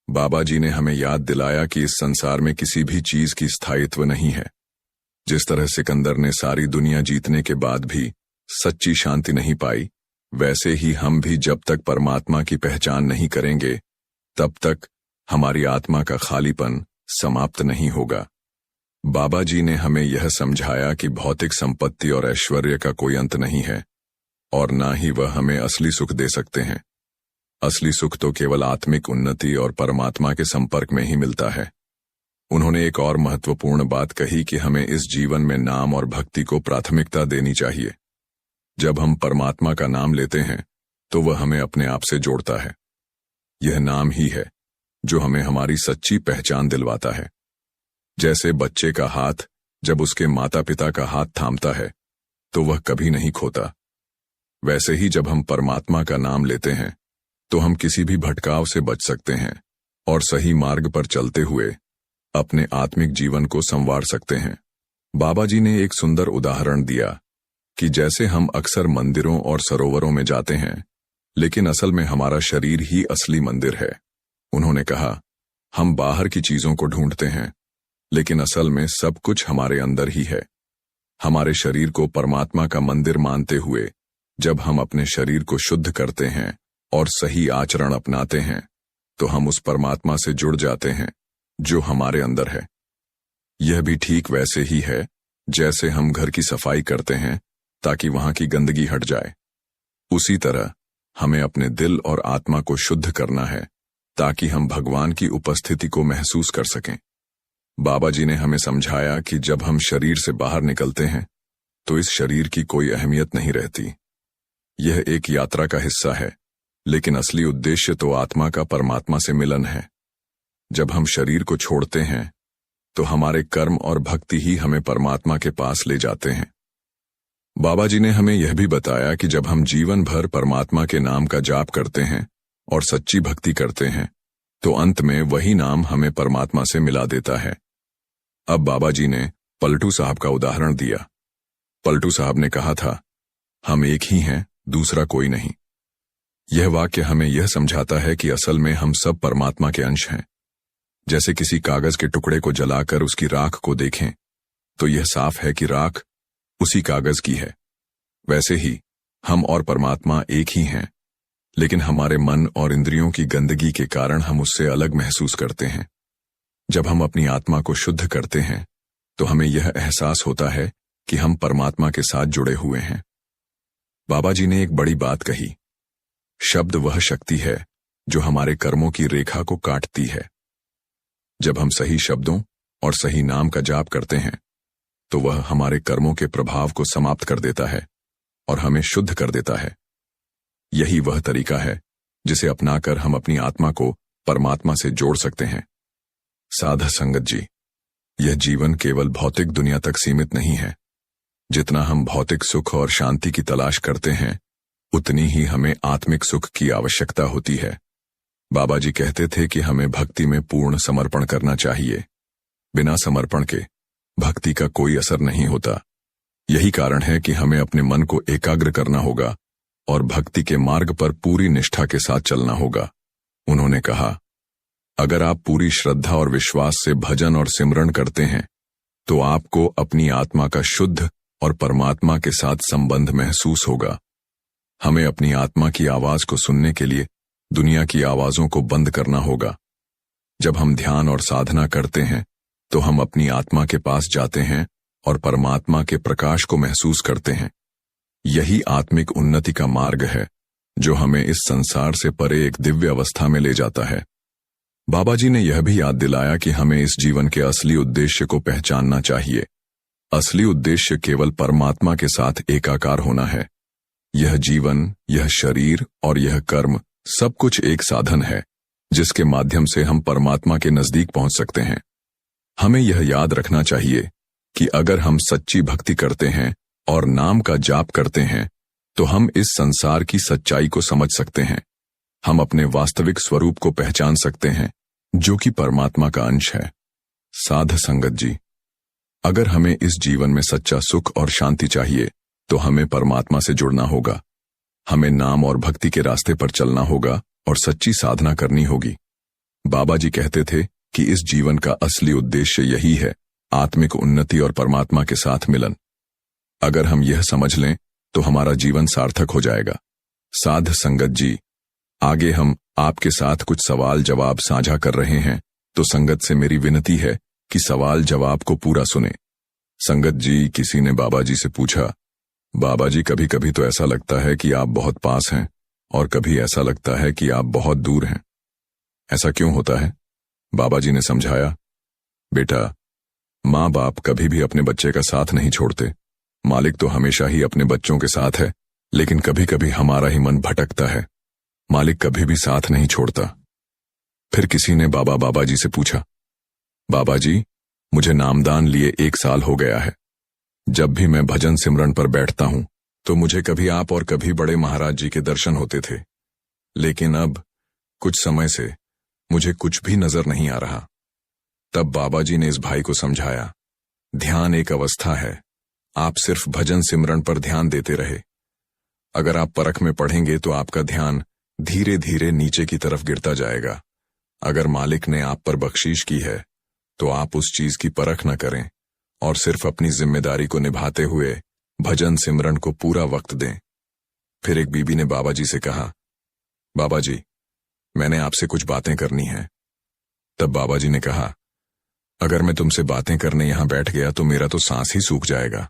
बाबा जी ने हमें याद दिलाया कि इस संसार में किसी भी चीज की स्थायित्व नहीं है। जिस तरह सिकंदर ने सारी दुनिया जीतने के बाद भी सच्ची शांति नहीं पाई, वैसे ही हम भी जब तक परमात्मा की पहचान नहीं करेंगे तब तक हमारी आत्मा का खालीपन समाप्त नहीं होगा। बाबा जी ने हमें यह समझाया कि भौतिक संपत्ति और ऐश्वर्य का कोई अंत नहीं है और ना ही वह हमें असली सुख दे सकते हैं। असली सुख तो केवल आत्मिक उन्नति और परमात्मा के संपर्क में ही मिलता है। उन्होंने एक और महत्वपूर्ण बात कही कि हमें इस जीवन में नाम और भक्ति को प्राथमिकता देनी चाहिए। जब हम परमात्मा का नाम लेते हैं तो वह हमें अपने आप से जोड़ता है। यह नाम ही है जो हमें हमारी सच्ची पहचान दिलवाता है। जैसे बच्चे का हाथ जब उसके माता पिता का हाथ थामता है तो वह कभी नहीं खोता, वैसे ही जब हम परमात्मा का नाम लेते हैं तो हम किसी भी भटकाव से बच सकते हैं और सही मार्ग पर चलते हुए अपने आत्मिक जीवन को संवार सकते हैं। बाबा जी ने एक सुंदर उदाहरण दिया कि जैसे हम अक्सर मंदिरों और सरोवरों में जाते हैं लेकिन असल में हमारा शरीर ही असली मंदिर है। उन्होंने कहा, हम बाहर की चीजों को ढूंढते हैं लेकिन असल में सब कुछ हमारे अंदर ही है। हमारे शरीर को परमात्मा का मंदिर मानते हुए जब हम अपने शरीर को शुद्ध करते हैं और सही आचरण अपनाते हैं तो हम उस परमात्मा से जुड़ जाते हैं जो हमारे अंदर है। यह भी ठीक वैसे ही है जैसे हम घर की सफाई करते हैं ताकि वहां की गंदगी हट जाए। उसी तरह हमें अपने दिल और आत्मा को शुद्ध करना है ताकि हम भगवान की उपस्थिति को महसूस कर सकें। बाबा जी ने हमें समझाया कि जब हम शरीर से बाहर निकलते हैं तो इस शरीर की कोई अहमियत नहीं रहती। यह एक यात्रा का हिस्सा है लेकिन असली उद्देश्य तो आत्मा का परमात्मा से मिलन है। जब हम शरीर को छोड़ते हैं तो हमारे कर्म और भक्ति ही हमें परमात्मा के पास ले जाते हैं। बाबा जी ने हमें यह भी बताया कि जब हम जीवन भर परमात्मा के नाम का जाप करते हैं और सच्ची भक्ति करते हैं तो अंत में वही नाम हमें परमात्मा से मिला देता है। अब बाबा जी ने पलटू साहब का उदाहरण दिया। पलटू साहब ने कहा था, हम एक ही हैं, दूसरा कोई नहीं। यह वाक्य हमें यह समझाता है कि असल में हम सब परमात्मा के अंश हैं। जैसे किसी कागज के टुकड़े को जलाकर उसकी राख को देखें तो यह साफ है कि राख उसी कागज की है, वैसे ही हम और परमात्मा एक ही हैं, लेकिन हमारे मन और इंद्रियों की गंदगी के कारण हम उससे अलग महसूस करते हैं। जब हम अपनी आत्मा को शुद्ध करते हैं तो हमें यह एहसास होता है कि हम परमात्मा के साथ जुड़े हुए हैं। बाबा जी ने एक बड़ी बात कही, शब्द वह शक्ति है जो हमारे कर्मों की रेखा को काटती है। जब हम सही शब्दों और सही नाम का जाप करते हैं तो वह हमारे कर्मों के प्रभाव को समाप्त कर देता है और हमें शुद्ध कर देता है। यही वह तरीका है जिसे अपनाकर हम अपनी आत्मा को परमात्मा से जोड़ सकते हैं। साध संगत जी, यह जीवन केवल भौतिक दुनिया तक सीमित नहीं है। जितना हम भौतिक सुख और शांति की तलाश करते हैं उतनी ही हमें आत्मिक सुख की आवश्यकता होती है। बाबा जी कहते थे कि हमें भक्ति में पूर्ण समर्पण करना चाहिए। बिना समर्पण के भक्ति का कोई असर नहीं होता। यही कारण है कि हमें अपने मन को एकाग्र करना होगा और भक्ति के मार्ग पर पूरी निष्ठा के साथ चलना होगा। उन्होंने कहा, अगर आप पूरी श्रद्धा और विश्वास से भजन और सिमरन करते हैं तो आपको अपनी आत्मा का शुद्ध और परमात्मा के साथ संबंध महसूस होगा। हमें अपनी आत्मा की आवाज को सुनने के लिए दुनिया की आवाजों को बंद करना होगा। जब हम ध्यान और साधना करते हैं तो हम अपनी आत्मा के पास जाते हैं और परमात्मा के प्रकाश को महसूस करते हैं। यही आत्मिक उन्नति का मार्ग है जो हमें इस संसार से परे एक दिव्य अवस्था में ले जाता है। बाबा जी ने यह भी याद दिलाया कि हमें इस जीवन के असली उद्देश्य को पहचानना चाहिए। असली उद्देश्य केवल परमात्मा के साथ एकाकार होना है। यह जीवन, यह शरीर और यह कर्म सब कुछ एक साधन है जिसके माध्यम से हम परमात्मा के नजदीक पहुंच सकते हैं। हमें यह याद रखना चाहिए कि अगर हम सच्ची भक्ति करते हैं और नाम का जाप करते हैं तो हम इस संसार की सच्चाई को समझ सकते हैं। हम अपने वास्तविक स्वरूप को पहचान सकते हैं जो कि परमात्मा का अंश है। साध संगत जी, अगर हमें इस जीवन में सच्चा सुख और शांति चाहिए तो हमें परमात्मा से जुड़ना होगा। हमें नाम और भक्ति के रास्ते पर चलना होगा और सच्ची साधना करनी होगी। बाबा जी कहते थे कि इस जीवन का असली उद्देश्य यही है, आत्मिक उन्नति और परमात्मा के साथ मिलन। अगर हम यह समझ लें तो हमारा जीवन सार्थक हो जाएगा। साध संगत जी, आगे हम आपके साथ कुछ सवाल जवाब साझा कर रहे हैं, तो संगत से मेरी विनती है कि सवाल जवाब को पूरा सुने। संगत जी, किसी ने बाबा जी से पूछा, बाबा जी कभी कभी तो ऐसा लगता है कि आप बहुत पास हैं और कभी ऐसा लगता है कि आप बहुत दूर हैं। ऐसा क्यों होता है? बाबा जी ने समझाया, बेटा, माँ बाप कभी भी अपने बच्चे का साथ नहीं छोड़ते। मालिक तो हमेशा ही अपने बच्चों के साथ है, लेकिन कभी कभी हमारा ही मन भटकता है। मालिक कभी भी साथ नहीं छोड़ता। फिर किसी ने बाबा जी से पूछा, बाबा जी, मुझे नामदान लिए 1 साल हो गया है। जब भी मैं भजन सिमरन पर बैठता हूं तो मुझे कभी आप और कभी बड़े महाराज जी के दर्शन होते थे, लेकिन अब कुछ समय से मुझे कुछ भी नजर नहीं आ रहा। तब बाबा जी ने इस भाई को समझाया, ध्यान एक अवस्था है, आप सिर्फ भजन सिमरन पर ध्यान देते रहे। अगर आप परख में पढ़ेंगे तो आपका ध्यान धीरे धीरे नीचे की तरफ गिरता जाएगा। अगर मालिक ने आप पर बख्शीश की है तो आप उस चीज की परख न करें और सिर्फ अपनी जिम्मेदारी को निभाते हुए भजन सिमरन को पूरा वक्त दें। फिर एक बीबी ने बाबा जी से कहा, बाबा जी, मैंने आपसे कुछ बातें करनी हैं। तब बाबा जी ने कहा, अगर मैं तुमसे बातें करने यहां बैठ गया तो मेरा तो सांस ही सूख जाएगा।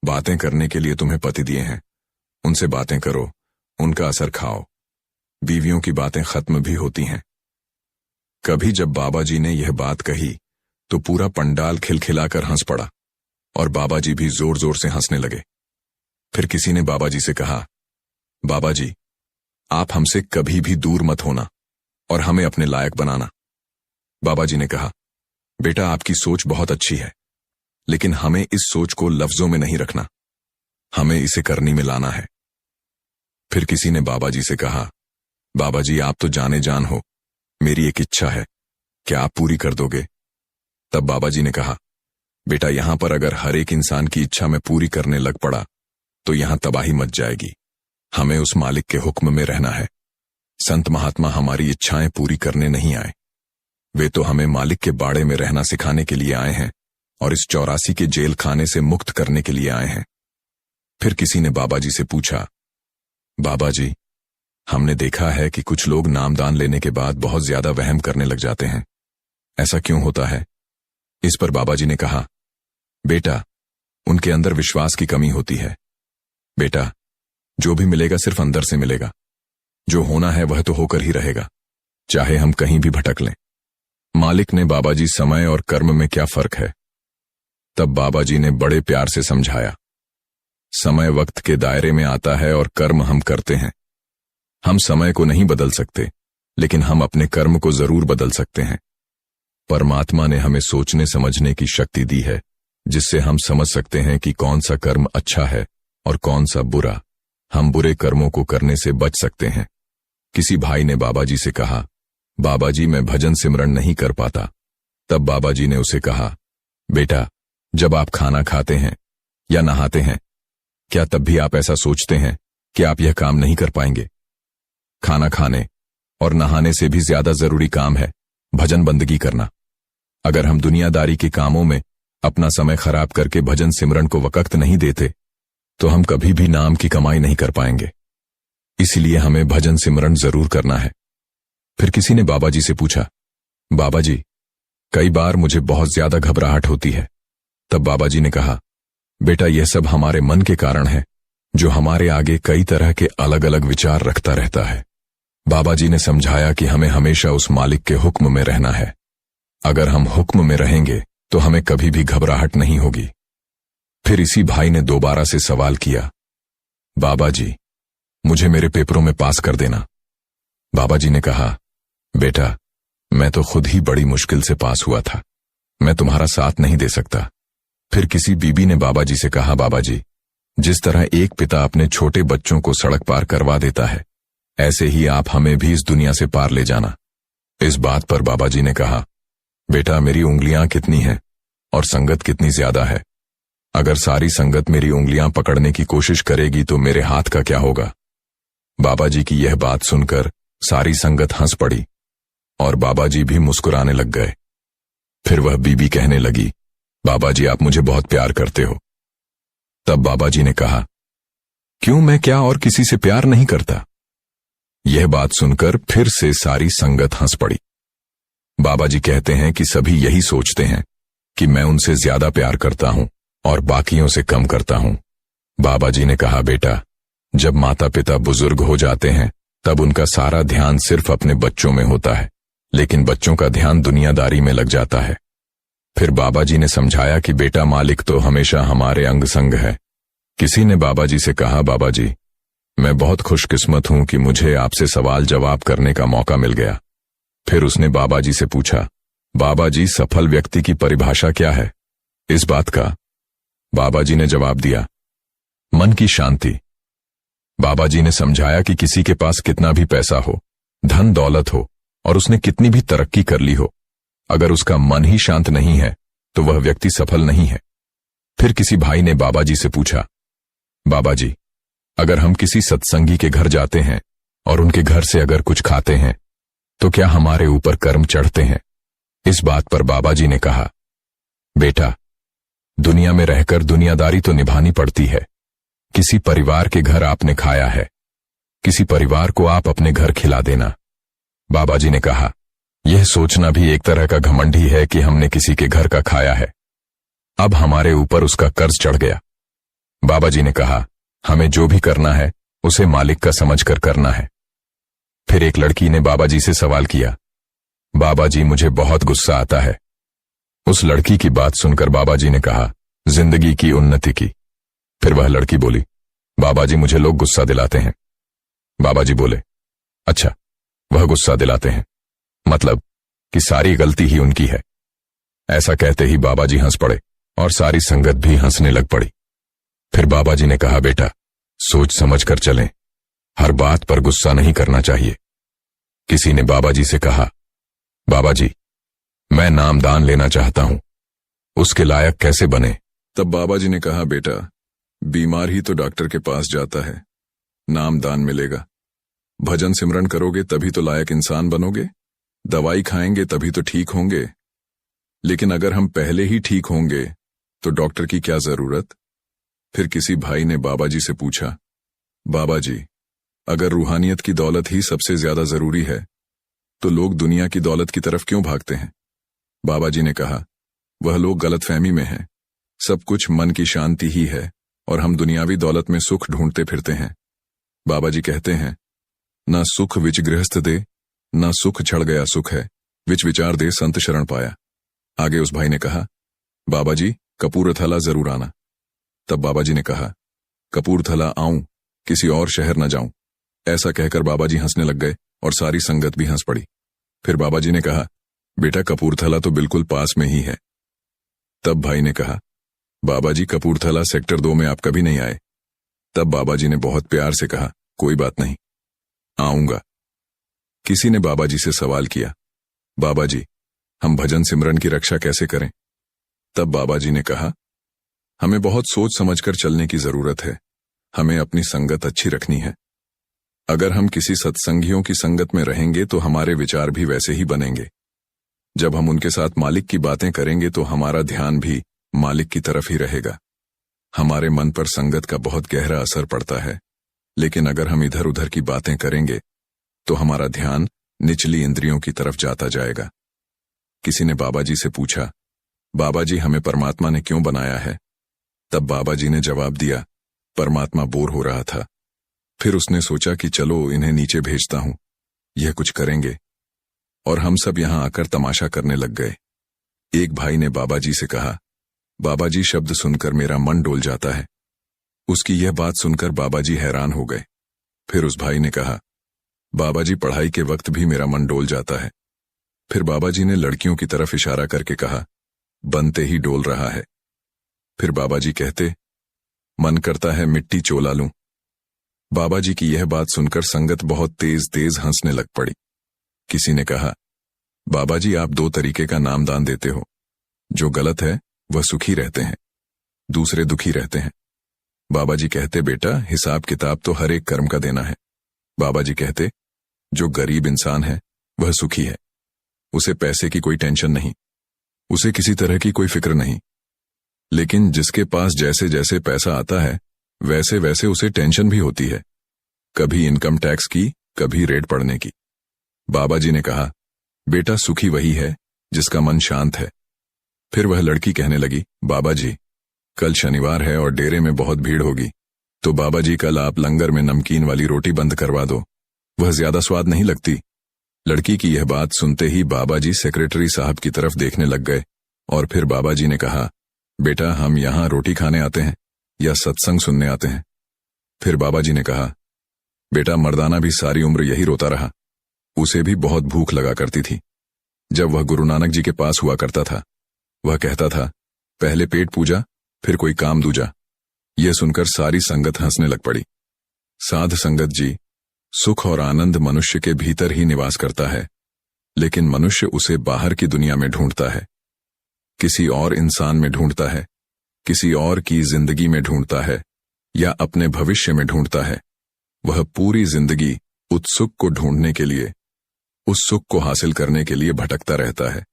बातें करने के लिए तुम्हें पति दिए हैं, उनसे बातें करो, उनका असर खाओ। बीवियों की बातें खत्म भी होती हैं। कभी जब बाबा जी ने यह बात कही तो पूरा पंडाल खिलखिलाकर हंस पड़ा और बाबा जी भी जोर जोर से हंसने लगे। फिर किसी ने बाबा जी से कहा, बाबा जी, आप हमसे कभी भी दूर मत होना और हमें अपने लायक बनाना। बाबा जी ने कहा, बेटा, आपकी सोच बहुत अच्छी है, लेकिन हमें इस सोच को लफ्जों में नहीं रखना, हमें इसे करनी में लाना है। फिर किसी ने बाबा जी से कहा, बाबा जी, आप तो जाने जान हो, मेरी एक इच्छा है, क्या आप पूरी कर दोगे? तब बाबा जी ने कहा, बेटा, यहां पर अगर हर एक इंसान की इच्छा में पूरी करने लग पड़ा तो यहां तबाही मच जाएगी। हमें उस मालिक के हुक्म में रहना है। संत महात्मा हमारी इच्छाएं पूरी करने नहीं आए, वे तो हमें मालिक के बाड़े में रहना सिखाने के लिए आए हैं और इस 84 के जेल खाने से मुक्त करने के लिए आए हैं। फिर किसी ने बाबा जी से पूछा, बाबा जी, हमने देखा है कि कुछ लोग नामदान लेने के बाद बहुत ज्यादा वहम करने लग जाते हैं, ऐसा क्यों होता है? इस पर बाबा जी ने कहा, बेटा, उनके अंदर विश्वास की कमी होती है। बेटा, जो भी मिलेगा सिर्फ अंदर से मिलेगा। जो होना है वह तो होकर ही रहेगा, चाहे हम कहीं भी भटक लें। मालिक ने बाबा जी समय और कर्म में क्या फर्क है? तब बाबा जी ने बड़े प्यार से समझाया, समय वक्त के दायरे में आता है और कर्म हम करते हैं। हम समय को नहीं बदल सकते, लेकिन हम अपने कर्म को जरूर बदल सकते हैं। परमात्मा ने हमें सोचने समझने की शक्ति दी है, जिससे हम समझ सकते हैं कि कौन सा कर्म अच्छा है और कौन सा बुरा। हम बुरे कर्मों को करने से बच सकते हैं। किसी भाई ने बाबा जी से कहा, बाबा जी, मैं भजन सिमरन नहीं कर पाता। तब बाबा जी ने उसे कहा, बेटा, जब आप खाना खाते हैं या नहाते हैं, क्या तब भी आप ऐसा सोचते हैं कि आप यह काम नहीं कर पाएंगे। खाना खाने और नहाने से भी ज्यादा जरूरी काम है भजन बंदगी करना। अगर हम दुनियादारी के कामों में अपना समय खराब करके भजन सिमरन को वक्त नहीं देते तो हम कभी भी नाम की कमाई नहीं कर पाएंगे। इसलिए हमें भजन सिमरन जरूर करना है। फिर किसी ने बाबा जी से पूछा, बाबा जी, कई बार मुझे बहुत ज्यादा घबराहट होती है। तब बाबा जी ने कहा, बेटा, यह सब हमारे मन के कारण है जो हमारे आगे कई तरह के अलग अलग विचार रखता रहता है। बाबा जी ने समझाया कि हमें हमेशा उस मालिक के हुक्म में रहना है। अगर हम हुक्म में रहेंगे तो हमें कभी भी घबराहट नहीं होगी। फिर इसी भाई ने दोबारा से सवाल किया, बाबा जी, मुझे मेरे पेपरों में पास कर देना। बाबा जी ने कहा, बेटा, मैं तो खुद ही बड़ी मुश्किल से पास हुआ था, मैं तुम्हारा साथ नहीं दे सकता। फिर किसी बीबी ने बाबा जी से कहा, बाबा जी, जिस तरह एक पिता अपने छोटे बच्चों को सड़क पार करवा देता है, ऐसे ही आप हमें भी इस दुनिया से पार ले जाना। इस बात पर बाबा जी ने कहा, बेटा, मेरी उंगलियां कितनी हैं और संगत कितनी ज्यादा है। अगर सारी संगत मेरी उंगलियां पकड़ने की कोशिश करेगी तो मेरे हाथ का क्या होगा। बाबा जी की यह बात सुनकर सारी संगत हंस पड़ी और बाबा जी भी मुस्कुराने लग गए। फिर वह बीबी कहने लगी, बाबा जी, आप मुझे बहुत प्यार करते हो। तब बाबा जी ने कहा, क्यों, मैं क्या और किसी से प्यार नहीं करता। यह बात सुनकर फिर से सारी संगत हंस पड़ी। बाबा जी कहते हैं कि सभी यही सोचते हैं कि मैं उनसे ज्यादा प्यार करता हूं और बाकियों से कम करता हूं। बाबा जी ने कहा, बेटा, जब माता पिता बुजुर्ग हो जाते हैं तब उनका सारा ध्यान सिर्फ अपने बच्चों में होता है, लेकिन बच्चों का ध्यान दुनियादारी में लग जाता है। फिर बाबा जी ने समझाया कि बेटा, मालिक तो हमेशा हमारे अंग संग है। किसी ने बाबा जी से कहा, बाबा जी, मैं बहुत खुशकिस्मत हूं कि मुझे आपसे सवाल जवाब करने का मौका मिल गया। फिर उसने बाबा जी से पूछा, बाबा जी, सफल व्यक्ति की परिभाषा क्या है। इस बात का बाबा जी ने जवाब दिया, मन की शांति। बाबा जी ने समझाया कि किसी के पास कितना भी पैसा हो, धन दौलत हो और उसने कितनी भी तरक्की कर ली हो, अगर उसका मन ही शांत नहीं है तो वह व्यक्ति सफल नहीं है। फिर किसी भाई ने बाबा जी से पूछा, बाबा जी, अगर हम किसी सत्संगी के घर जाते हैं और उनके घर से अगर कुछ खाते हैं तो क्या हमारे ऊपर कर्म चढ़ते हैं। इस बात पर बाबा जी ने कहा, बेटा, दुनिया में रहकर दुनियादारी तो निभानी पड़ती है। किसी परिवार के घर आपने खाया है, किसी परिवार को आप अपने घर खिला देना। बाबा जी ने कहा, यह सोचना भी एक तरह का घमंड ही है कि हमने किसी के घर का खाया है, अब हमारे ऊपर उसका कर्ज चढ़ गया। बाबा जी ने कहा, हमें जो भी करना है उसे मालिक का समझकर करना है। फिर एक लड़की ने बाबा जी से सवाल किया, बाबा जी, मुझे बहुत गुस्सा आता है। उस लड़की की बात सुनकर बाबा जी ने कहा, जिंदगी की उन्नति की। फिर वह लड़की बोली, बाबा जी, मुझे लोग गुस्सा दिलाते हैं। बाबा जी बोले, अच्छा, वह गुस्सा दिलाते हैं, मतलब कि सारी गलती ही उनकी है। ऐसा कहते ही बाबा जी हंस पड़े और सारी संगत भी हंसने लग पड़ी। फिर बाबा जी ने कहा, बेटा, सोच समझ कर चलें, हर बात पर गुस्सा नहीं करना चाहिए। किसी ने बाबा जी से कहा, बाबा जी, मैं नामदान लेना चाहता हूं, उसके लायक कैसे बने। तब बाबा जी ने कहा, बेटा, बीमार ही तो डॉक्टर के पास जाता है, नामदान मिलेगा। भजन सिमरन करोगे तभी तो लायक इंसान बनोगे, दवाई खाएंगे तभी तो ठीक होंगे। लेकिन अगर हम पहले ही ठीक होंगे तो डॉक्टर की क्या जरूरत। फिर किसी भाई ने बाबा जी से पूछा, बाबा जी, अगर रूहानियत की दौलत ही सबसे ज्यादा जरूरी है तो लोग दुनिया की दौलत की तरफ क्यों भागते हैं। बाबा जी ने कहा, वह लोग गलतफहमी में हैं, सब कुछ मन की शांति ही है और हम दुनियावी दौलत में सुख ढूंढते फिरते हैं। बाबा जी कहते हैं, ना सुख विच गृहस्थ दे, ना सुख छड़ गया सुख है, विच विचार दे संत शरण पाया। आगे उस भाई ने कहा, बाबा जी, कपूरथला जरूर आना। तब बाबा जी ने कहा, कपूरथला आऊं, किसी और शहर न जाऊं। ऐसा कहकर बाबा जी हंसने लग गए और सारी संगत भी हंस पड़ी। फिर बाबा जी ने कहा, बेटा, कपूरथला तो बिल्कुल पास में ही है। तब भाई ने कहा, बाबा जी, कपूरथला सेक्टर 2 में आप कभी नहीं आए। तब बाबा जी ने बहुत प्यार से कहा, कोई बात नहीं, आऊंगा। किसी ने बाबा जी से सवाल किया, बाबा जी, हम भजन सिमरन की रक्षा कैसे करें। तब बाबा जी ने कहा, हमें बहुत सोच समझकर चलने की जरूरत है। हमें अपनी संगत अच्छी रखनी है। अगर हम किसी सत्संगियों की संगत में रहेंगे तो हमारे विचार भी वैसे ही बनेंगे। जब हम उनके साथ मालिक की बातें करेंगे तो हमारा ध्यान भी मालिक की तरफ ही रहेगा। हमारे मन पर संगत का बहुत गहरा असर पड़ता है, लेकिन अगर हम इधर उधर की बातें करेंगे तो हमारा ध्यान निचली इंद्रियों की तरफ जाता जाएगा। किसी ने बाबा जी से पूछा, बाबा जी हमें परमात्मा ने क्यों बनाया है? तब बाबा जी ने जवाब दिया, परमात्मा बोर हो रहा था। फिर उसने सोचा कि चलो इन्हें नीचे भेजता हूं, यह कुछ करेंगे। और हम सब यहां आकर तमाशा करने लग गए। एक भाई ने बाबा जी से कहा, बाबा जी शब्द सुनकर मेरा मन डोल जाता है। उसकी यह बात सुनकर बाबा जी हैरान हो गए। फिर उस भाई ने कहा, बाबा जी पढ़ाई के वक्त भी मेरा मन डोल जाता है। फिर बाबा जी ने लड़कियों की तरफ इशारा करके कहा, बनते ही डोल रहा है। फिर बाबा जी कहते, मन करता है मिट्टी चोला लूं। बाबा जी की यह बात सुनकर संगत बहुत तेज तेज हंसने लग पड़ी। किसी ने कहा, बाबा जी आप दो तरीके का नामदान देते हो। जो गलत है वह सुखी रहते हैं, दूसरे दुखी रहते हैं। बाबा जी कहते, बेटा हिसाब किताब तो हर एक कर्म का देना है। बाबा जी कहते, जो गरीब इंसान है वह सुखी है, उसे पैसे की कोई टेंशन नहीं, उसे किसी तरह की कोई फिक्र नहीं। लेकिन जिसके पास जैसे जैसे पैसा आता है वैसे वैसे उसे टेंशन भी होती है, कभी इनकम टैक्स की, कभी रेड पड़ने की। बाबा जी ने कहा, बेटा सुखी वही है जिसका मन शांत है। फिर वह लड़की कहने लगी, बाबा जी कल शनिवार है और डेरे में बहुत भीड़ होगी, तो बाबा जी कल आप लंगर में नमकीन वाली रोटी बंद करवा दो, वह ज्यादा स्वाद नहीं लगती। लड़की की यह बात सुनते ही बाबा जी सेक्रेटरी साहब की तरफ देखने लग गए और फिर बाबा जी ने कहा, बेटा हम यहाँ रोटी खाने आते हैं या सत्संग सुनने आते हैं? फिर बाबा जी ने कहा, बेटा मर्दाना भी सारी उम्र यही रोता रहा, उसे भी बहुत भूख लगा करती थी। जब वह गुरु नानक जी के पास हुआ करता था, वह कहता था, पहले पेट पूजा फिर कोई काम दूजा। यह सुनकर सारी संगत हंसने लग पड़ी। साध संगत जी, सुख और आनंद मनुष्य के भीतर ही निवास करता है, लेकिन मनुष्य उसे बाहर की दुनिया में ढूंढता है, किसी और इंसान में ढूंढता है, किसी और की जिंदगी में ढूंढता है या अपने भविष्य में ढूंढता है। वह पूरी जिंदगी उस सुख को ढूंढने के लिए, उस सुख को हासिल करने के लिए भटकता रहता है,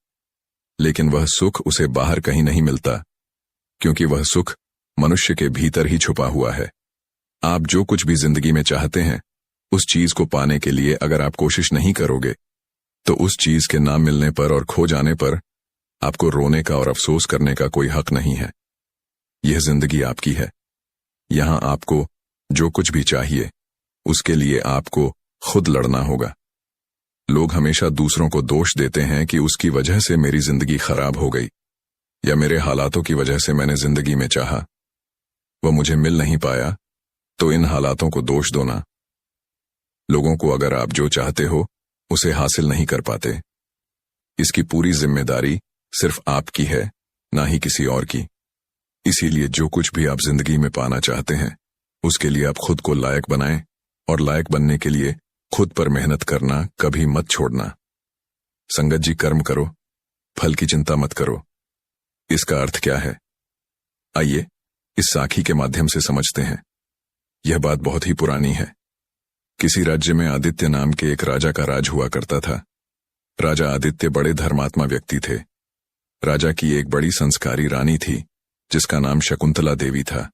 लेकिन वह सुख उसे बाहर कहीं नहीं मिलता, क्योंकि वह सुख मनुष्य के भीतर ही छुपा हुआ है। आप जो कुछ भी जिंदगी में चाहते हैं, उस चीज को पाने के लिए अगर आप कोशिश नहीं करोगे, तो उस चीज के ना मिलने पर और खो जाने पर आपको रोने का और अफसोस करने का कोई हक नहीं है। यह जिंदगी आपकी है। यहां आपको जो कुछ भी चाहिए, उसके लिए आपको खुद लड़ना होगा। लोग हमेशा दूसरों को दोष देते हैं कि उसकी वजह से मेरी जिंदगी खराब हो गई, या मेरे हालातों की वजह से मैंने जिंदगी में चाहा, वह मुझे मिल नहीं पाया, तो इन हालातों को दोष दो ना। लोगों को अगर आप जो चाहते हो उसे हासिल नहीं कर पाते, इसकी पूरी जिम्मेदारी सिर्फ आपकी है, ना ही किसी और की। इसीलिए जो कुछ भी आप जिंदगी में पाना चाहते हैं, उसके लिए आप खुद को लायक बनाएं, और लायक बनने के लिए खुद पर मेहनत करना कभी मत छोड़ना। संगत जी, कर्म करो, फल की चिंता मत करो। इसका अर्थ क्या है? आइए इस साखी के माध्यम से समझते हैं। यह बात बहुत ही पुरानी है। किसी राज्य में आदित्य नाम के एक राजा का राज हुआ करता था। राजा आदित्य बड़े धर्मात्मा व्यक्ति थे। राजा की एक बड़ी संस्कारी रानी थी, जिसका नाम शकुंतला देवी था।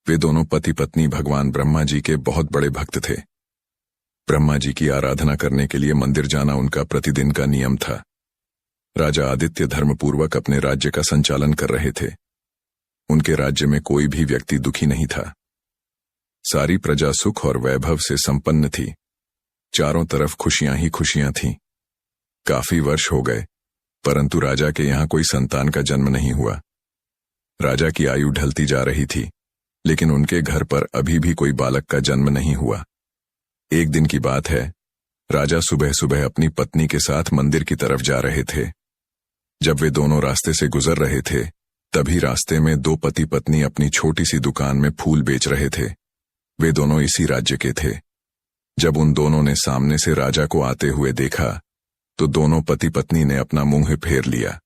वे दोनों पति पत्नी भगवान ब्रह्मा जी के बहुत बड़े भक्त थे। ब्रह्मा जी की आराधना करने के लिए मंदिर जाना उनका प्रतिदिन का नियम था। राजा आदित्य धर्मपूर्वक अपने राज्य का संचालन कर रहे थे। उनके राज्य में कोई भी व्यक्ति दुखी नहीं था। सारी प्रजा सुख और वैभव से संपन्न थी। चारों तरफ खुशियां ही खुशियां थीं। काफी वर्ष हो गए, परंतु राजा के यहां कोई संतान का जन्म नहीं हुआ। राजा की आयु ढलती जा रही थी, लेकिन उनके घर पर अभी भी कोई बालक का जन्म नहीं हुआ। एक दिन की बात है, राजा सुबह सुबह अपनी पत्नी के साथ मंदिर की तरफ जा रहे थे। जब वे दोनों रास्ते से गुजर रहे थे, तभी रास्ते में दो पति पत्नी अपनी छोटी सी दुकान में फूल बेच रहे थे। वे दोनों इसी राज्य के थे। जब उन दोनों ने सामने से राजा को आते हुए देखा, तो दोनों पति पत्नी ने अपना मुंह फेर लिया।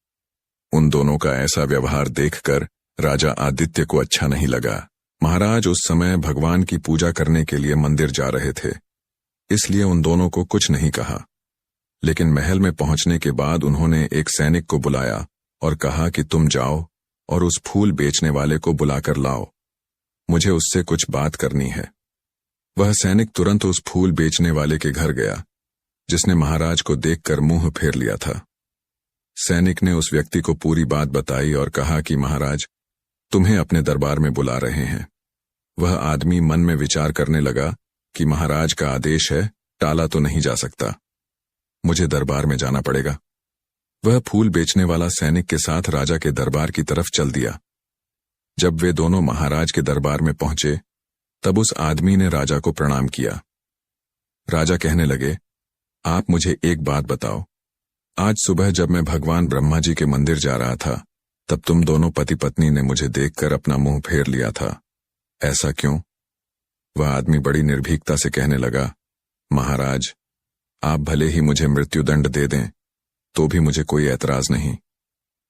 उन दोनों का ऐसा व्यवहार देखकर राजा आदित्य को अच्छा नहीं लगा। महाराज उस समय भगवान की पूजा करने के लिए मंदिर जा रहे थे, इसलिए उन दोनों को कुछ नहीं कहा। लेकिन महल में पहुंचने के बाद उन्होंने एक सैनिक को बुलाया और कहा कि तुम जाओ और उस फूल बेचने वाले को बुलाकर लाओ, मुझे उससे कुछ बात करनी है। वह सैनिक तुरंत उस फूल बेचने वाले के घर गया, जिसने महाराज को देखकर मुंह फेर लिया था। सैनिक ने उस व्यक्ति को पूरी बात बताई और कहा कि महाराज तुम्हें अपने दरबार में बुला रहे हैं। वह आदमी मन में विचार करने लगा कि महाराज का आदेश है, टाला तो नहीं जा सकता, मुझे दरबार में जाना पड़ेगा। वह फूल बेचने वाला सैनिक के साथ राजा के दरबार की तरफ चल दिया। जब वे दोनों महाराज के दरबार में पहुंचे, तब उस आदमी ने राजा को प्रणाम किया। राजा कहने लगे, आप मुझे एक बात बताओ, आज सुबह जब मैं भगवान ब्रह्मा जी के मंदिर जा रहा था, तब तुम दोनों पति पत्नी ने मुझे देखकर अपना मुंह फेर लिया था, ऐसा क्यों? वह आदमी बड़ी निर्भीकता से कहने लगा, महाराज आप भले ही मुझे मृत्युदंड दे दें तो भी मुझे कोई ऐतराज नहीं,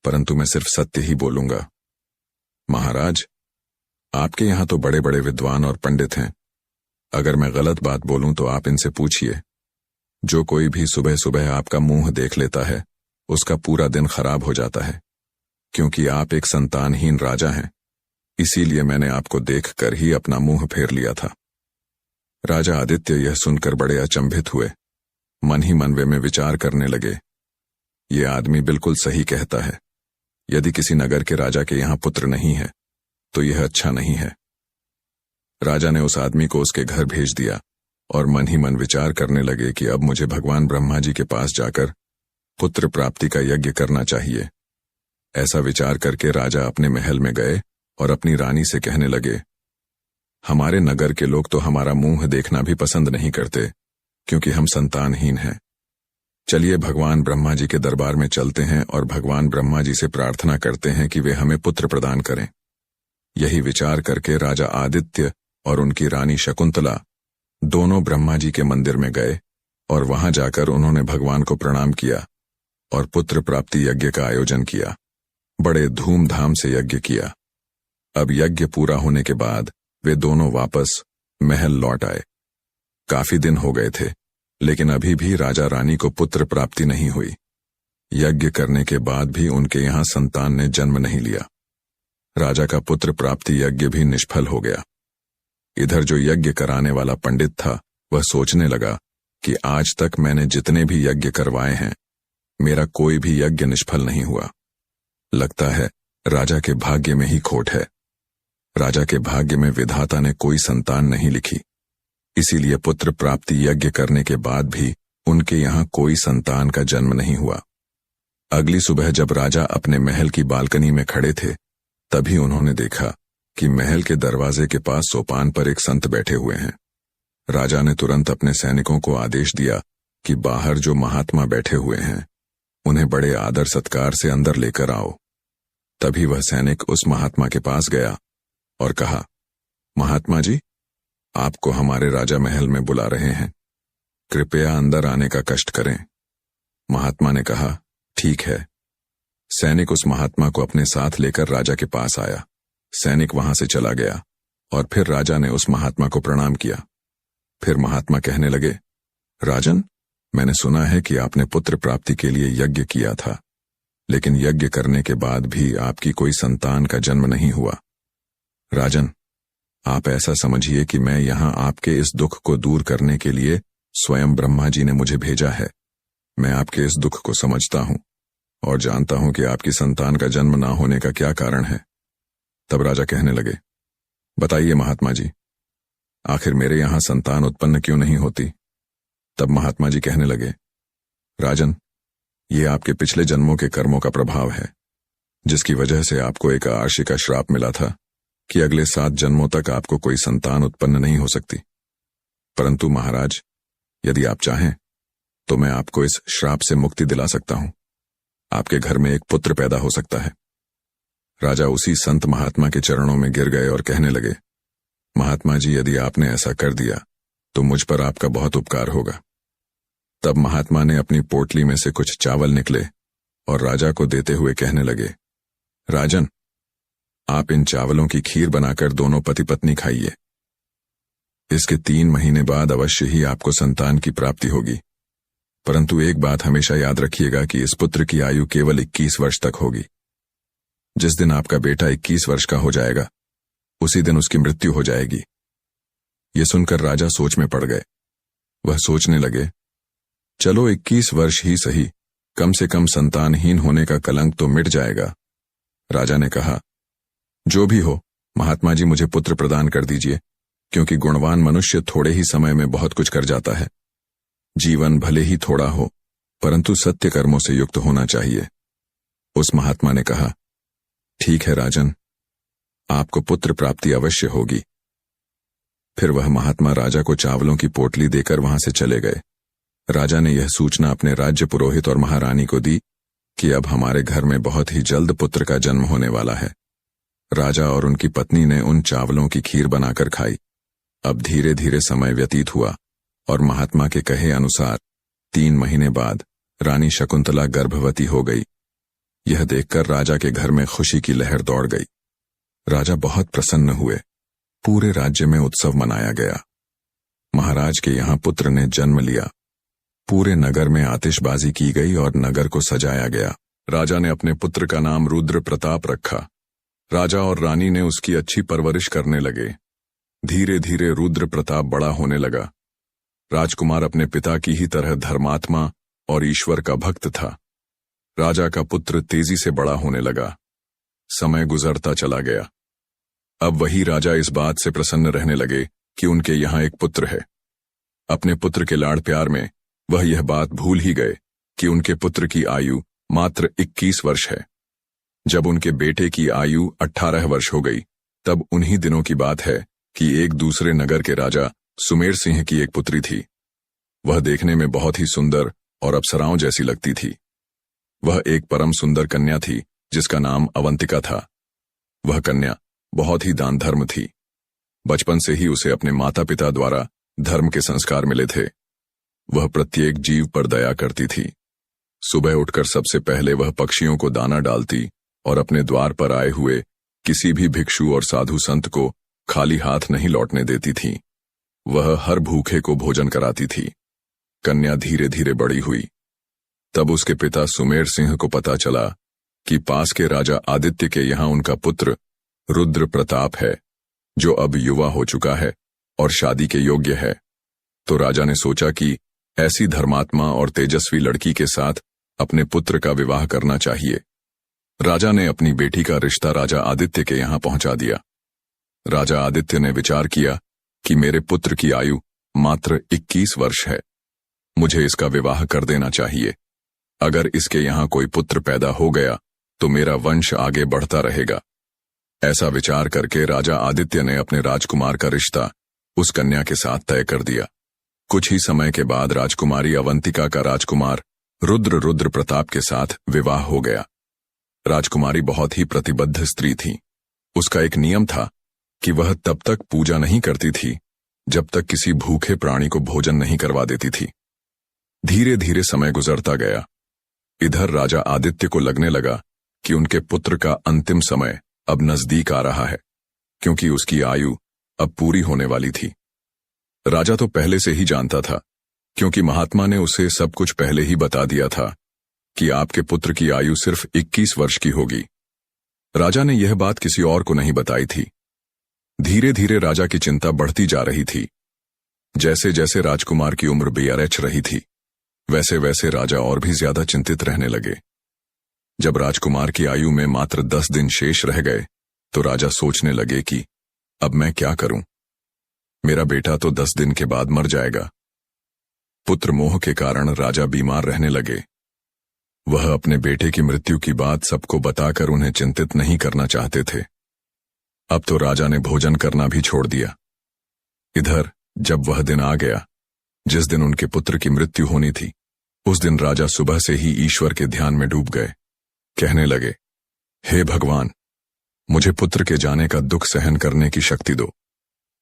परंतु मैं सिर्फ सत्य ही बोलूंगा। महाराज आपके यहां तो बड़े बड़े विद्वान और पंडित हैं, अगर मैं गलत बात बोलूं तो आप इनसे पूछिए। जो कोई भी सुबह सुबह आपका मुंह देख लेता है, उसका पूरा दिन खराब हो जाता है, क्योंकि आप एक संतानहीन राजा हैं, इसीलिए मैंने आपको देखकर ही अपना मुंह फेर लिया था। राजा आदित्य यह सुनकर बड़े अचंभित हुए, मन ही मन वे में विचार करने लगे, ये आदमी बिल्कुल सही कहता है। यदि किसी नगर के राजा के यहां पुत्र नहीं है तो यह अच्छा नहीं है। राजा ने उस आदमी को उसके घर भेज दिया और मन ही मन विचार करने लगे कि अब मुझे भगवान ब्रह्मा जी के पास जाकर पुत्र प्राप्ति का यज्ञ करना चाहिए। ऐसा विचार करके राजा अपने महल में गए और अपनी रानी से कहने लगे, हमारे नगर के लोग तो हमारा मुंह देखना भी पसंद नहीं करते, क्योंकि हम संतानहीन हैं। चलिए भगवान ब्रह्मा जी के दरबार में चलते हैं और भगवान ब्रह्मा जी से प्रार्थना करते हैं कि वे हमें पुत्र प्रदान करें। यही विचार करके राजा आदित्य और उनकी रानी शकुंतला दोनों ब्रह्मा जी के मंदिर में गए और वहां जाकर उन्होंने भगवान को प्रणाम किया और पुत्र प्राप्ति यज्ञ का आयोजन किया। बड़े धूमधाम से यज्ञ किया। अब यज्ञ पूरा होने के बाद वे दोनों वापस महल लौट आए। काफी दिन हो गए थे, लेकिन अभी भी राजा रानी को पुत्र प्राप्ति नहीं हुई। यज्ञ करने के बाद भी उनके यहां संतान ने जन्म नहीं लिया। राजा का पुत्र प्राप्ति यज्ञ भी निष्फल हो गया। इधर जो यज्ञ कराने वाला पंडित था, वह सोचने लगा कि आज तक मैंने जितने भी यज्ञ करवाए हैं, मेरा कोई भी यज्ञ निष्फल नहीं हुआ। लगता है राजा के भाग्य में ही खोट है। राजा के भाग्य में विधाता ने कोई संतान नहीं लिखी, इसीलिए पुत्र प्राप्ति यज्ञ करने के बाद भी उनके यहां कोई संतान का जन्म नहीं हुआ। अगली सुबह जब राजा अपने महल की बालकनी में खड़े थे, तभी उन्होंने देखा कि महल के दरवाजे के पास सोपान पर एक संत बैठे हुए हैं। राजा ने तुरंत अपने सैनिकों को आदेश दिया कि बाहर जो महात्मा बैठे हुए हैं, उन्हें बड़े आदर सत्कार से अंदर लेकर आओ। तभी वह सैनिक उस महात्मा के पास गया और कहा, महात्मा जी, आपको हमारे राजा महल में बुला रहे हैं, कृपया अंदर आने का कष्ट करें। महात्मा ने कहा, ठीक है। सैनिक उस महात्मा को अपने साथ लेकर राजा के पास आया। सैनिक वहां से चला गया और फिर राजा ने उस महात्मा को प्रणाम किया। फिर महात्मा कहने लगे, राजन, मैंने सुना है कि आपने पुत्र प्राप्ति के लिए यज्ञ किया था, लेकिन यज्ञ करने के बाद भी आपकी कोई संतान का जन्म नहीं हुआ। राजन, आप ऐसा समझिए कि मैं यहां आपके इस दुख को दूर करने के लिए स्वयं ब्रह्मा जी ने मुझे भेजा है। मैं आपके इस दुख को समझता हूं और जानता हूं कि आपकी संतान का जन्म ना होने का क्या कारण है। तब राजा कहने लगे, बताइए महात्मा जी, आखिर मेरे यहां संतान उत्पन्न क्यों नहीं होती? तब महात्मा जी कहने लगे, राजन, ये आपके पिछले जन्मों के कर्मों का प्रभाव है, जिसकी वजह से आपको एक आर्षि का श्राप मिला था कि अगले 7 जन्मों तक आपको कोई संतान उत्पन्न नहीं हो सकती। परंतु महाराज, यदि आप चाहें तो मैं आपको इस श्राप से मुक्ति दिला सकता हूं। आपके घर में एक पुत्र पैदा हो सकता है। राजा उसी संत महात्मा के चरणों में गिर गए और कहने लगे, महात्मा जी, यदि आपने ऐसा कर दिया तो मुझ पर आपका बहुत उपकार होगा। तब महात्मा ने अपनी पोटली में से कुछ चावल निकले और राजा को देते हुए कहने लगे, राजन, आप इन चावलों की खीर बनाकर दोनों पति पत्नी खाइए। इसके 3 महीने बाद अवश्य ही आपको संतान की प्राप्ति होगी। परंतु एक बात हमेशा याद रखिएगा कि इस पुत्र की आयु केवल 21 वर्ष तक होगी। जिस दिन आपका बेटा 21 वर्ष का हो जाएगा, उसी दिन उसकी मृत्यु हो जाएगी। ये सुनकर राजा सोच में पड़ गए। वह सोचने लगे, चलो 21 वर्ष ही सही, कम से कम संतानहीन होने का कलंक तो मिट जाएगा। राजा ने कहा, जो भी हो महात्मा जी, मुझे पुत्र प्रदान कर दीजिए, क्योंकि गुणवान मनुष्य थोड़े ही समय में बहुत कुछ कर जाता है। जीवन भले ही थोड़ा हो, परंतु सत्य कर्मों से युक्त होना चाहिए। उस महात्मा ने कहा, ठीक है राजन, आपको पुत्र प्राप्ति अवश्य होगी। फिर वह महात्मा राजा को चावलों की पोटली देकर वहां से चले गए। राजा ने यह सूचना अपने राज्य पुरोहित और महारानी को दी कि अब हमारे घर में बहुत ही जल्द पुत्र का जन्म होने वाला है। राजा और उनकी पत्नी ने उन चावलों की खीर बनाकर खाई। अब धीरे धीरे समय व्यतीत हुआ और महात्मा के कहे अनुसार 3 महीने बाद रानी शकुंतला गर्भवती हो गई। यह देखकर राजा के घर में खुशी की लहर दौड़ गई। राजा बहुत प्रसन्न हुए। पूरे राज्य में उत्सव मनाया गया। महाराज के यहाँ पुत्र ने जन्म लिया। पूरे नगर में आतिशबाजी की गई और नगर को सजाया गया। राजा ने अपने पुत्र का नाम रुद्र प्रताप रखा। राजा और रानी ने उसकी अच्छी परवरिश करने लगे। धीरे धीरे रुद्र प्रताप बड़ा होने लगा। राजकुमार अपने पिता की ही तरह धर्मात्मा और ईश्वर का भक्त था। राजा का पुत्र तेजी से बड़ा होने लगा। समय गुजरता चला गया। अब वही राजा इस बात से प्रसन्न रहने लगे कि उनके यहाँ एक पुत्र है। अपने पुत्र के लाड़ प्यार में वह यह बात भूल ही गए कि उनके पुत्र की आयु मात्र 21 वर्ष है। जब उनके बेटे की आयु 18 वर्ष हो गई, तब उन्हीं दिनों की बात है कि एक दूसरे नगर के राजा सुमेर सिंह की एक पुत्री थी। वह देखने में बहुत ही सुंदर और अप्सराओं जैसी लगती थी। वह एक परम सुंदर कन्या थी जिसका नाम अवंतिका था। वह कन्या बहुत ही दान धर्म थी। बचपन से ही उसे अपने माता पिता द्वारा धर्म के संस्कार मिले थे। वह प्रत्येक जीव पर दया करती थी। सुबह उठकर सबसे पहले वह पक्षियों को दाना डालती और अपने द्वार पर आए हुए किसी भी भिक्षु और साधु संत को खाली हाथ नहीं लौटने देती थी। वह हर भूखे को भोजन कराती थी। कन्या धीरे धीरे बड़ी हुई। तब उसके पिता सुमेर सिंह को पता चला कि पास के राजा आदित्य के यहाँ उनका पुत्र रुद्र प्रताप है, जो अब युवा हो चुका है और शादी के योग्य है। तो राजा ने सोचा कि ऐसी धर्मात्मा और तेजस्वी लड़की के साथ अपने पुत्र का विवाह करना चाहिए। राजा ने अपनी बेटी का रिश्ता राजा आदित्य के यहाँ पहुंचा दिया। राजा आदित्य ने विचार किया कि मेरे पुत्र की आयु मात्र 21 वर्ष है, मुझे इसका विवाह कर देना चाहिए। अगर इसके यहाँ कोई पुत्र पैदा हो गया तो मेरा वंश आगे बढ़ता रहेगा। ऐसा विचार करके राजा आदित्य ने अपने राजकुमार का रिश्ता उस कन्या के साथ तय कर दिया। कुछ ही समय के बाद राजकुमारी अवंतिका का राजकुमार रुद्र प्रताप के साथ विवाह हो गया। राजकुमारी बहुत ही प्रतिबद्ध स्त्री थी। उसका एक नियम था कि वह तब तक पूजा नहीं करती थी जब तक किसी भूखे प्राणी को भोजन नहीं करवा देती थी। धीरे धीरे समय गुजरता गया। इधर राजा आदित्य को लगने लगा कि उनके पुत्र का अंतिम समय अब नजदीक आ रहा है, क्योंकि उसकी आयु अब पूरी होने वाली थी। राजा तो पहले से ही जानता था, क्योंकि महात्मा ने उसे सब कुछ पहले ही बता दिया था कि आपके पुत्र की आयु सिर्फ 21 वर्ष की होगी। राजा ने यह बात किसी और को नहीं बताई थी। धीरे धीरे राजा की चिंता बढ़ती जा रही थी। जैसे जैसे राजकुमार की उम्र बेअरच रही थी, वैसे वैसे राजा और भी ज्यादा चिंतित रहने लगे। जब राजकुमार की आयु में मात्र 10 दिन शेष रह गए, तो राजा सोचने लगे कि अब मैं क्या करूं? मेरा बेटा तो 10 दिन के बाद मर जाएगा। पुत्र मोह के कारण राजा बीमार रहने लगे। वह अपने बेटे की मृत्यु की बात सबको बताकर उन्हें चिंतित नहीं करना चाहते थे। अब तो राजा ने भोजन करना भी छोड़ दिया। इधर जब वह दिन आ गया जिस दिन उनके पुत्र की मृत्यु होनी थी, उस दिन राजा सुबह से ही ईश्वर के ध्यान में डूब गए। कहने लगे, हे भगवान, मुझे पुत्र के जाने का दुख सहन करने की शक्ति दो।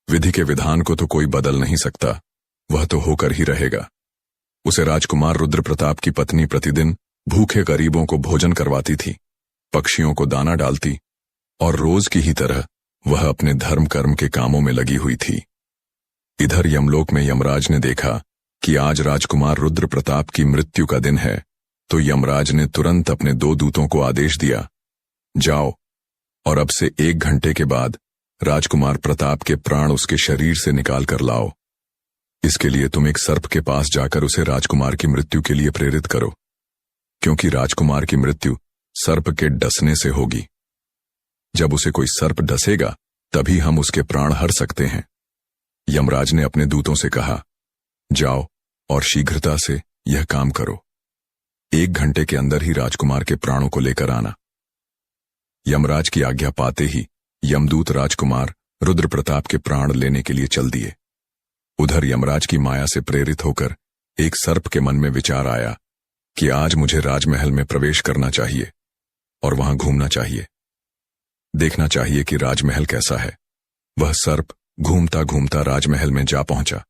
विधि के विधान को तो कोई बदल नहीं सकता, वह तो होकर ही रहेगा। उसे राजकुमार रुद्र प्रताप की पत्नी प्रतिदिन भूखे गरीबों को भोजन करवाती थी, पक्षियों को दाना डालती और रोज की ही तरह वह अपने धर्म कर्म के कामों में लगी हुई थी। इधर यमलोक में यमराज ने देखा कि आज राजकुमार रुद्र प्रताप की मृत्यु का दिन है, तो यमराज ने तुरंत अपने 2 दूतों को आदेश दिया, जाओ और अब से 1 घंटे के बाद राजकुमार प्रताप के प्राण उसके शरीर से निकाल कर लाओ। इसके लिए तुम एक सर्प के पास जाकर उसे राजकुमार की मृत्यु के लिए प्रेरित करो, क्योंकि राजकुमार की मृत्यु सर्प के डसने से होगी। जब उसे कोई सर्प डसेगा तभी हम उसके प्राण हर सकते हैं। यमराज ने अपने दूतों से कहा, जाओ और शीघ्रता से यह काम करो। 1 घंटे के अंदर ही राजकुमार के प्राणों को लेकर आना। यमराज की आज्ञा पाते ही यमदूत राजकुमार रुद्र प्रताप के प्राण लेने के लिए चल दिए। उधर यमराज की माया से प्रेरित होकर एक सर्प के मन में विचार आया कि आज मुझे राजमहल में प्रवेश करना चाहिए और वहां घूमना चाहिए, देखना चाहिए कि राजमहल कैसा है। वह सर्प घूमता घूमता राजमहल में जा पहुंचा।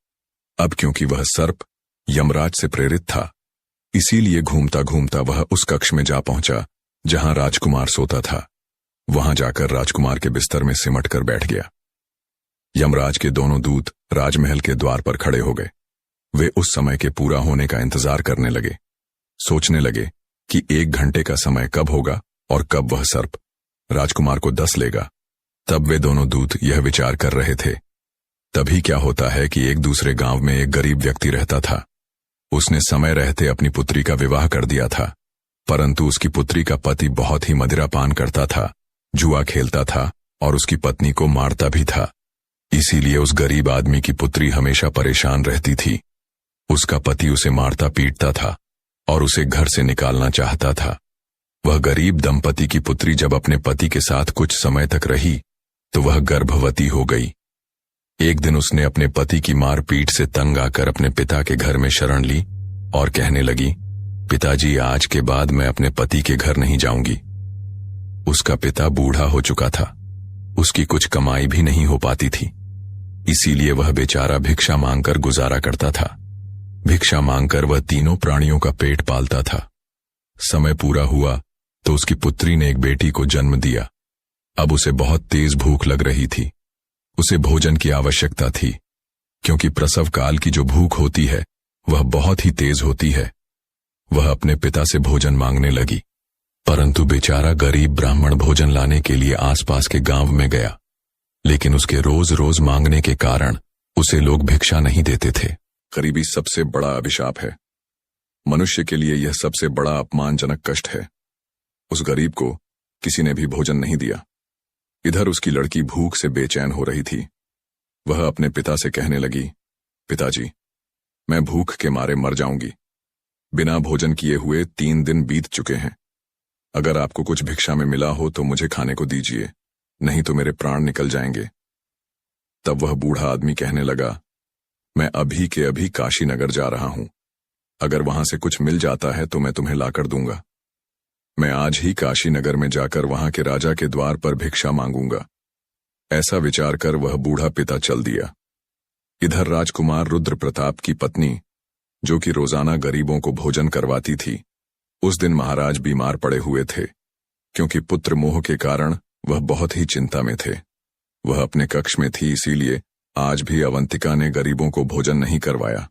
अब क्योंकि वह सर्प यमराज से प्रेरित था, इसीलिए घूमता घूमता वह उस कक्ष में जा पहुंचा जहां राजकुमार सोता था। वहां जाकर राजकुमार के बिस्तर में सिमट कर बैठ गया। यमराज के दोनों दूत राजमहल के द्वार पर खड़े हो गए। वे उस समय के पूरा होने का इंतजार करने लगे, सोचने लगे कि 1 घंटे का समय कब होगा और कब वह सर्प राजकुमार को डस लेगा। तब वे दोनों दूत यह विचार कर रहे थे। तभी क्या होता है कि एक दूसरे गांव में एक गरीब व्यक्ति रहता था। उसने समय रहते अपनी पुत्री का विवाह कर दिया था, परंतु उसकी पुत्री का पति बहुत ही मदिरापान करता था, जुआ खेलता था और उसकी पत्नी को मारता भी था। इसीलिए उस गरीब आदमी की पुत्री हमेशा परेशान रहती थी। उसका पति उसे मारता पीटता था और उसे घर से निकालना चाहता था। वह गरीब दंपति की पुत्री जब अपने पति के साथ कुछ समय तक रही तो वह गर्भवती हो गई। एक दिन उसने अपने पति की मारपीट से तंग आकर अपने पिता के घर में शरण ली और कहने लगी, पिताजी, आज के बाद मैं अपने पति के घर नहीं जाऊंगी। उसका पिता बूढ़ा हो चुका था, उसकी कुछ कमाई भी नहीं हो पाती थी, इसीलिए वह बेचारा भिक्षा मांगकर गुजारा करता था। भिक्षा मांगकर वह तीनों प्राणियों का पेट पालता था। समय पूरा हुआ तो उसकी पुत्री ने एक बेटी को जन्म दिया। अब उसे बहुत तेज भूख लग रही थी। उसे भोजन की आवश्यकता थी, क्योंकि प्रसव काल की जो भूख होती है वह बहुत ही तेज होती है। वह अपने पिता से भोजन मांगने लगी, परंतु बेचारा गरीब ब्राह्मण भोजन लाने के लिए आसपास के गांव में गया, लेकिन उसके रोज रोज मांगने के कारण उसे लोग भिक्षा नहीं देते थे। गरीबी सबसे बड़ा अभिशाप है। मनुष्य के लिए यह सबसे बड़ा अपमानजनक कष्ट है। उस गरीब को किसी ने भी भोजन नहीं दिया। इधर उसकी लड़की भूख से बेचैन हो रही थी। वह अपने पिता से कहने लगी, पिताजी, मैं भूख के मारे मर जाऊंगी। बिना भोजन किए हुए 3 दिन बीत चुके हैं। अगर आपको कुछ भिक्षा में मिला हो तो मुझे खाने को दीजिए, नहीं तो मेरे प्राण निकल जाएंगे। तब वह बूढ़ा आदमी कहने लगा, मैं अभी के अभी काशी नगर जा रहा हूं। अगर वहां से कुछ मिल जाता है तो मैं तुम्हें लाकर दूंगा। मैं आज ही काशी नगर में जाकर वहां के राजा के द्वार पर भिक्षा मांगूंगा। ऐसा विचार कर वह बूढ़ा पिता चल दिया। इधर राजकुमार रुद्र प्रताप की पत्नी, जो कि रोजाना गरीबों को भोजन करवाती थी, उस दिन महाराज बीमार पड़े हुए थे। क्योंकि पुत्र मोह के कारण वह बहुत ही चिंता में थे। वह अपने कक्ष में थी, इसीलिए आज भी अवंतिका ने गरीबों को भोजन नहीं करवाया,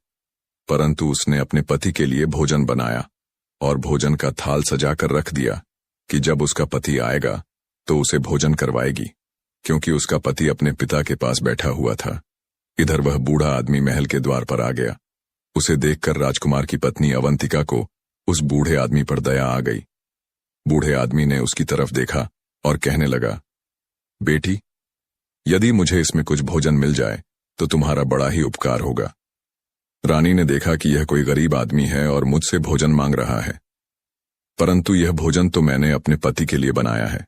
परंतु उसने अपने पति के लिए भोजन बनाया और भोजन का थाल सजाकर रख दिया कि जब उसका पति आएगा तो उसे भोजन करवाएगी, क्योंकि उसका पति अपने पिता के पास बैठा हुआ था। इधर वह बूढ़ा आदमी महल के द्वार पर आ गया। उसे देखकर राजकुमार की पत्नी अवंतिका को उस बूढ़े आदमी पर दया आ गई। बूढ़े आदमी ने उसकी तरफ देखा और कहने लगा, बेटी, यदि मुझे इसमें कुछ भोजन मिल जाए तो तुम्हारा बड़ा ही उपकार होगा। रानी ने देखा कि यह कोई गरीब आदमी है और मुझसे भोजन मांग रहा है, परंतु यह भोजन तो मैंने अपने पति के लिए बनाया है।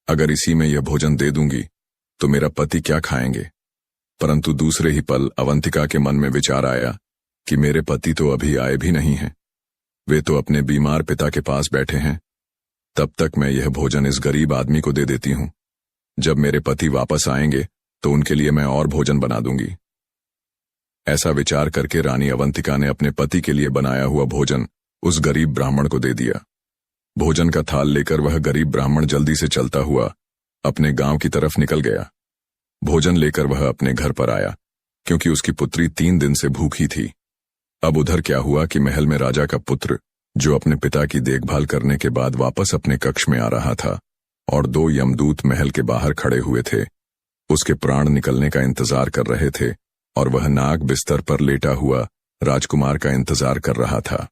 अगर इसी में यह भोजन दे दूंगी तो मेरा पति क्या खाएंगे। परंतु दूसरे ही पल अवंतिका के मन में विचार आया कि मेरे पति तो अभी आए भी नहीं हैं, वे तो अपने बीमार पिता के पास बैठे हैं। तब तक मैं यह भोजन इस गरीब आदमी को दे देती हूं। जब मेरे पति वापस आएंगे तो उनके लिए मैं और भोजन बना दूंगी। ऐसा विचार करके रानी अवंतिका ने अपने पति के लिए बनाया हुआ भोजन उस गरीब ब्राह्मण को दे दिया। भोजन का थाल लेकर वह गरीब ब्राह्मण जल्दी से चलता हुआ अपने गांव की तरफ निकल गया। भोजन लेकर वह अपने घर पर आया, क्योंकि उसकी पुत्री 3 दिन से भूखी थी। अब उधर क्या हुआ कि महल में राजा का पुत्र, जो अपने पिता की देखभाल करने के बाद वापस अपने कक्ष में आ रहा था, और 2 यमदूत महल के बाहर खड़े हुए थे, उसके प्राण निकलने का इंतजार कर रहे थे, और वह नाग बिस्तर पर लेटा हुआ राजकुमार का इंतजार कर रहा था।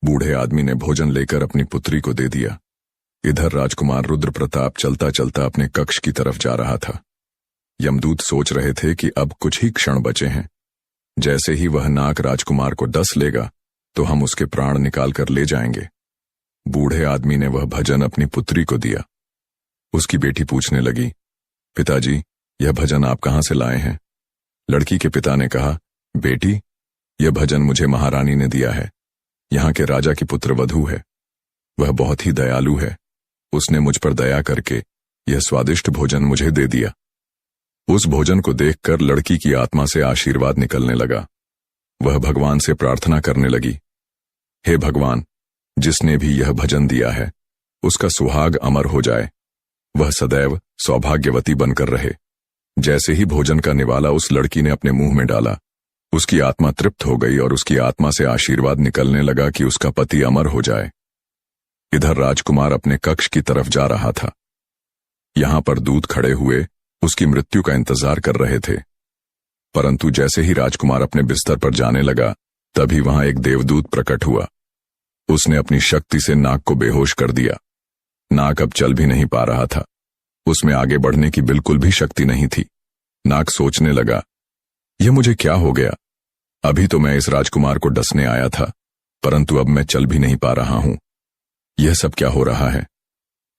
बूढ़े आदमी ने भोजन लेकर अपनी पुत्री को दे दिया। इधर राजकुमार रुद्र प्रताप चलता चलता अपने कक्ष की तरफ जा रहा था। यमदूत सोच रहे थे कि अब कुछ ही क्षण बचे हैं। जैसे ही वह नाग राजकुमार को डस लेगा तो हम उसके प्राण निकाल कर ले जाएंगे। बूढ़े आदमी ने वह भजन अपनी पुत्री को दिया। उसकी बेटी पूछने लगी, पिताजी, यह भजन आप कहां से लाए हैं? लड़की के पिता ने कहा, बेटी, यह भजन मुझे महारानी ने दिया है। यहाँ के राजा की पुत्र वधू है। वह बहुत ही दयालु है। उसने मुझ पर दया करके यह स्वादिष्ट भोजन मुझे दे दिया। उस भोजन को देखकर लड़की की आत्मा से आशीर्वाद निकलने लगा। वह भगवान से प्रार्थना करने लगी, हे भगवान, जिसने भी यह भजन दिया है उसका सुहाग अमर हो जाए, वह सदैव सौभाग्यवती बनकर रहे। जैसे ही भोजन का निवाला उस लड़की ने अपने मुंह में डाला, उसकी आत्मा तृप्त हो गई और उसकी आत्मा से आशीर्वाद निकलने लगा कि उसका पति अमर हो जाए। इधर राजकुमार अपने कक्ष की तरफ जा रहा था। यहां पर दूत खड़े हुए उसकी मृत्यु का इंतजार कर रहे थे। परंतु जैसे ही राजकुमार अपने बिस्तर पर जाने लगा, तभी वहां एक देवदूत प्रकट हुआ। उसने अपनी शक्ति से नाग को बेहोश कर दिया। नाग अब चल भी नहीं पा रहा था। उसमें आगे बढ़ने की बिल्कुल भी शक्ति नहीं थी। नाग सोचने लगा, यह मुझे क्या हो गया? अभी तो मैं इस राजकुमार को डसने आया था, परंतु अब मैं चल भी नहीं पा रहा हूं। यह सब क्या हो रहा है?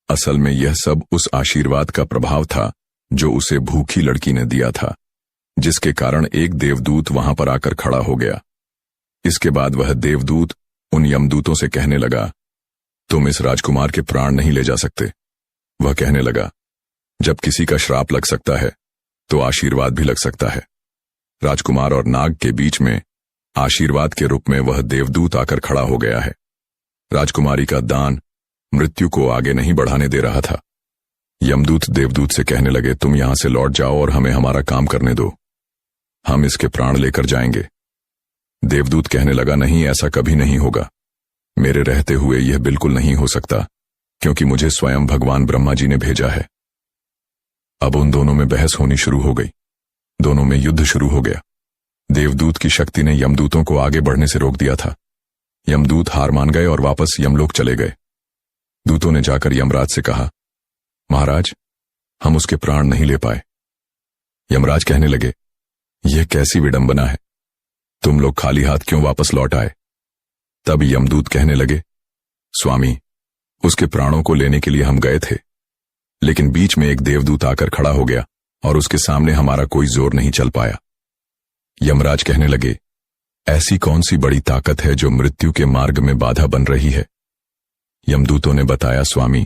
असल में यह सब उस आशीर्वाद का प्रभाव था जो उसे भूखी लड़की ने दिया था, जिसके कारण एक देवदूत वहां पर आकर खड़ा हो गया। इसके बाद वह देवदूत उन यमदूतों से कहने लगा, तुम इस राजकुमार के प्राण नहीं ले जा सकते। वह कहने लगा, जब किसी का श्राप लग सकता है तो आशीर्वाद भी लग सकता है। राजकुमार और नाग के बीच में आशीर्वाद के रूप में वह देवदूत आकर खड़ा हो गया है। राजकुमारी का दान मृत्यु को आगे नहीं बढ़ाने दे रहा था। यमदूत देवदूत से कहने लगे, तुम यहां से लौट जाओ और हमें हमारा काम करने दो, हम इसके प्राण लेकर जाएंगे। देवदूत कहने लगा, नहीं, ऐसा कभी नहीं होगा। मेरे रहते हुए यह बिल्कुल नहीं हो सकता, क्योंकि मुझे स्वयं भगवान ब्रह्मा जी ने भेजा है। अब उन दोनों में बहस होनी शुरू हो गई। दोनों में युद्ध शुरू हो गया। देवदूत की शक्ति ने यमदूतों को आगे बढ़ने से रोक दिया था। यमदूत हार मान गए और वापस यमलोक चले गए। दूतों ने जाकर यमराज से कहा, महाराज, हम उसके प्राण नहीं ले पाए। यमराज कहने लगे, यह कैसी विडंबना है, तुम लोग खाली हाथ क्यों वापस लौट आए? तब यमदूत कहने लगे, स्वामी, उसके प्राणों को लेने के लिए हम गए थे, लेकिन बीच में एक देवदूत आकर खड़ा हो गया और उसके सामने हमारा कोई जोर नहीं चल पाया। यमराज कहने लगे, ऐसी कौन सी बड़ी ताकत है जो मृत्यु के मार्ग में बाधा बन रही है? यमदूतों ने बताया, स्वामी,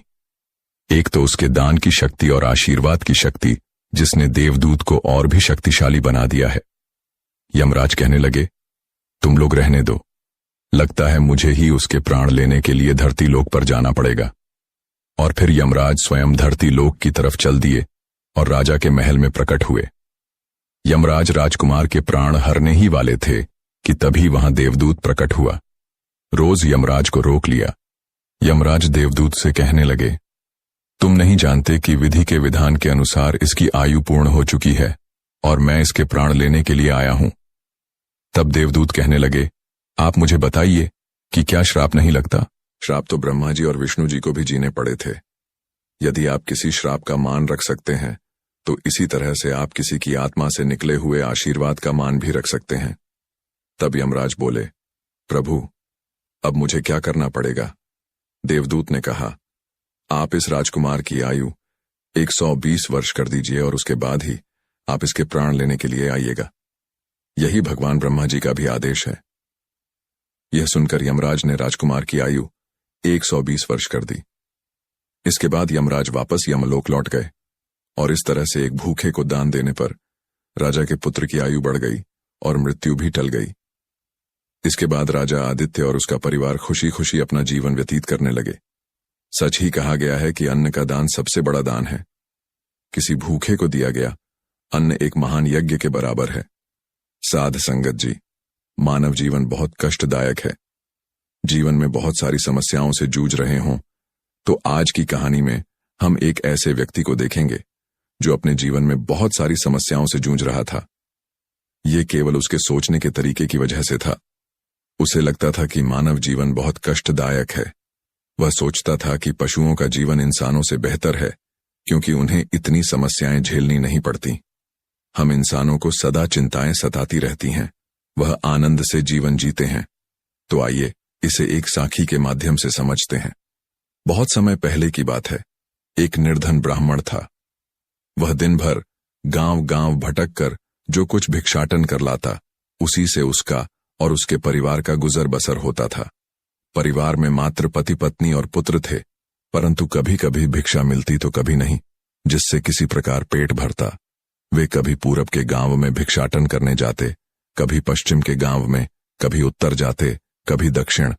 एक तो उसके दान की शक्ति और आशीर्वाद की शक्ति, जिसने देवदूत को और भी शक्तिशाली बना दिया है। यमराज कहने लगे, तुम लोग रहने दो, लगता है मुझे ही उसके प्राण लेने के लिए धरती लोक पर जाना पड़ेगा। और फिर यमराज स्वयं धरती लोक की तरफ चल दिए और राजा के महल में प्रकट हुए। यमराज राजकुमार के प्राण हरने ही वाले थे कि तभी वहां देवदूत प्रकट हुआ। रोज यमराज को रोक लिया। यमराज देवदूत से कहने लगे, तुम नहीं जानते कि विधि के विधान के अनुसार इसकी आयु पूर्ण हो चुकी है और मैं इसके प्राण लेने के लिए आया हूं। तब देवदूत कहने लगे, आप मुझे बताइए कि क्या श्राप नहीं लगता? श्राप तो ब्रह्मा जी और विष्णु जी को भी जीने पड़े थे। यदि आप किसी श्राप का मान रख सकते हैं तो इसी तरह से आप किसी की आत्मा से निकले हुए आशीर्वाद का मान भी रख सकते हैं। तब यमराज बोले, प्रभु, अब मुझे क्या करना पड़ेगा? देवदूत ने कहा, आप इस राजकुमार की आयु 120 वर्ष कर दीजिए और उसके बाद ही आप इसके प्राण लेने के लिए आइएगा। यही भगवान ब्रह्मा जी का भी आदेश है। यह सुनकर यमराज ने राजकुमार की आयु 120 वर्ष कर दी। इसके बाद यमराज वापस यमलोक लौट गए और इस तरह से एक भूखे को दान देने पर राजा के पुत्र की आयु बढ़ गई और मृत्यु भी टल गई। इसके बाद राजा आदित्य और उसका परिवार खुशी खुशी अपना जीवन व्यतीत करने लगे। सच ही कहा गया है कि अन्न का दान सबसे बड़ा दान है। किसी भूखे को दिया गया अन्न एक महान यज्ञ के बराबर है। साध संगत जी, मानव जीवन बहुत कष्टदायक है। जीवन में बहुत सारी समस्याओं से जूझ रहे हों तो आज की कहानी में हम एक ऐसे व्यक्ति को देखेंगे जो अपने जीवन में बहुत सारी समस्याओं से जूझ रहा था। ये केवल उसके सोचने के तरीके की वजह से था। उसे लगता था कि मानव जीवन बहुत कष्टदायक है। वह सोचता था कि पशुओं का जीवन इंसानों से बेहतर है क्योंकि उन्हें इतनी समस्याएं झेलनी नहीं पड़ती। हम इंसानों को सदा चिंताएं सताती रहती हैं, वह आनंद से जीवन जीते हैं। तो आइए इसे एक साखी के माध्यम से समझते हैं। बहुत समय पहले की बात है। एक निर्धन ब्राह्मण था। वह दिन भर गांव गांव भटक कर जो कुछ भिक्षाटन कर लाता, उसी से उसका और उसके परिवार का गुजर बसर होता था। परिवार में मात्र पति पत्नी और पुत्र थे, परंतु कभी कभी भिक्षा मिलती तो कभी नहीं, जिससे किसी प्रकार पेट भरता। वे कभी पूरब के गांव में भिक्षाटन करने जाते, कभी पश्चिम के गांव में, कभी उत्तर जाते, कभी दक्षिण।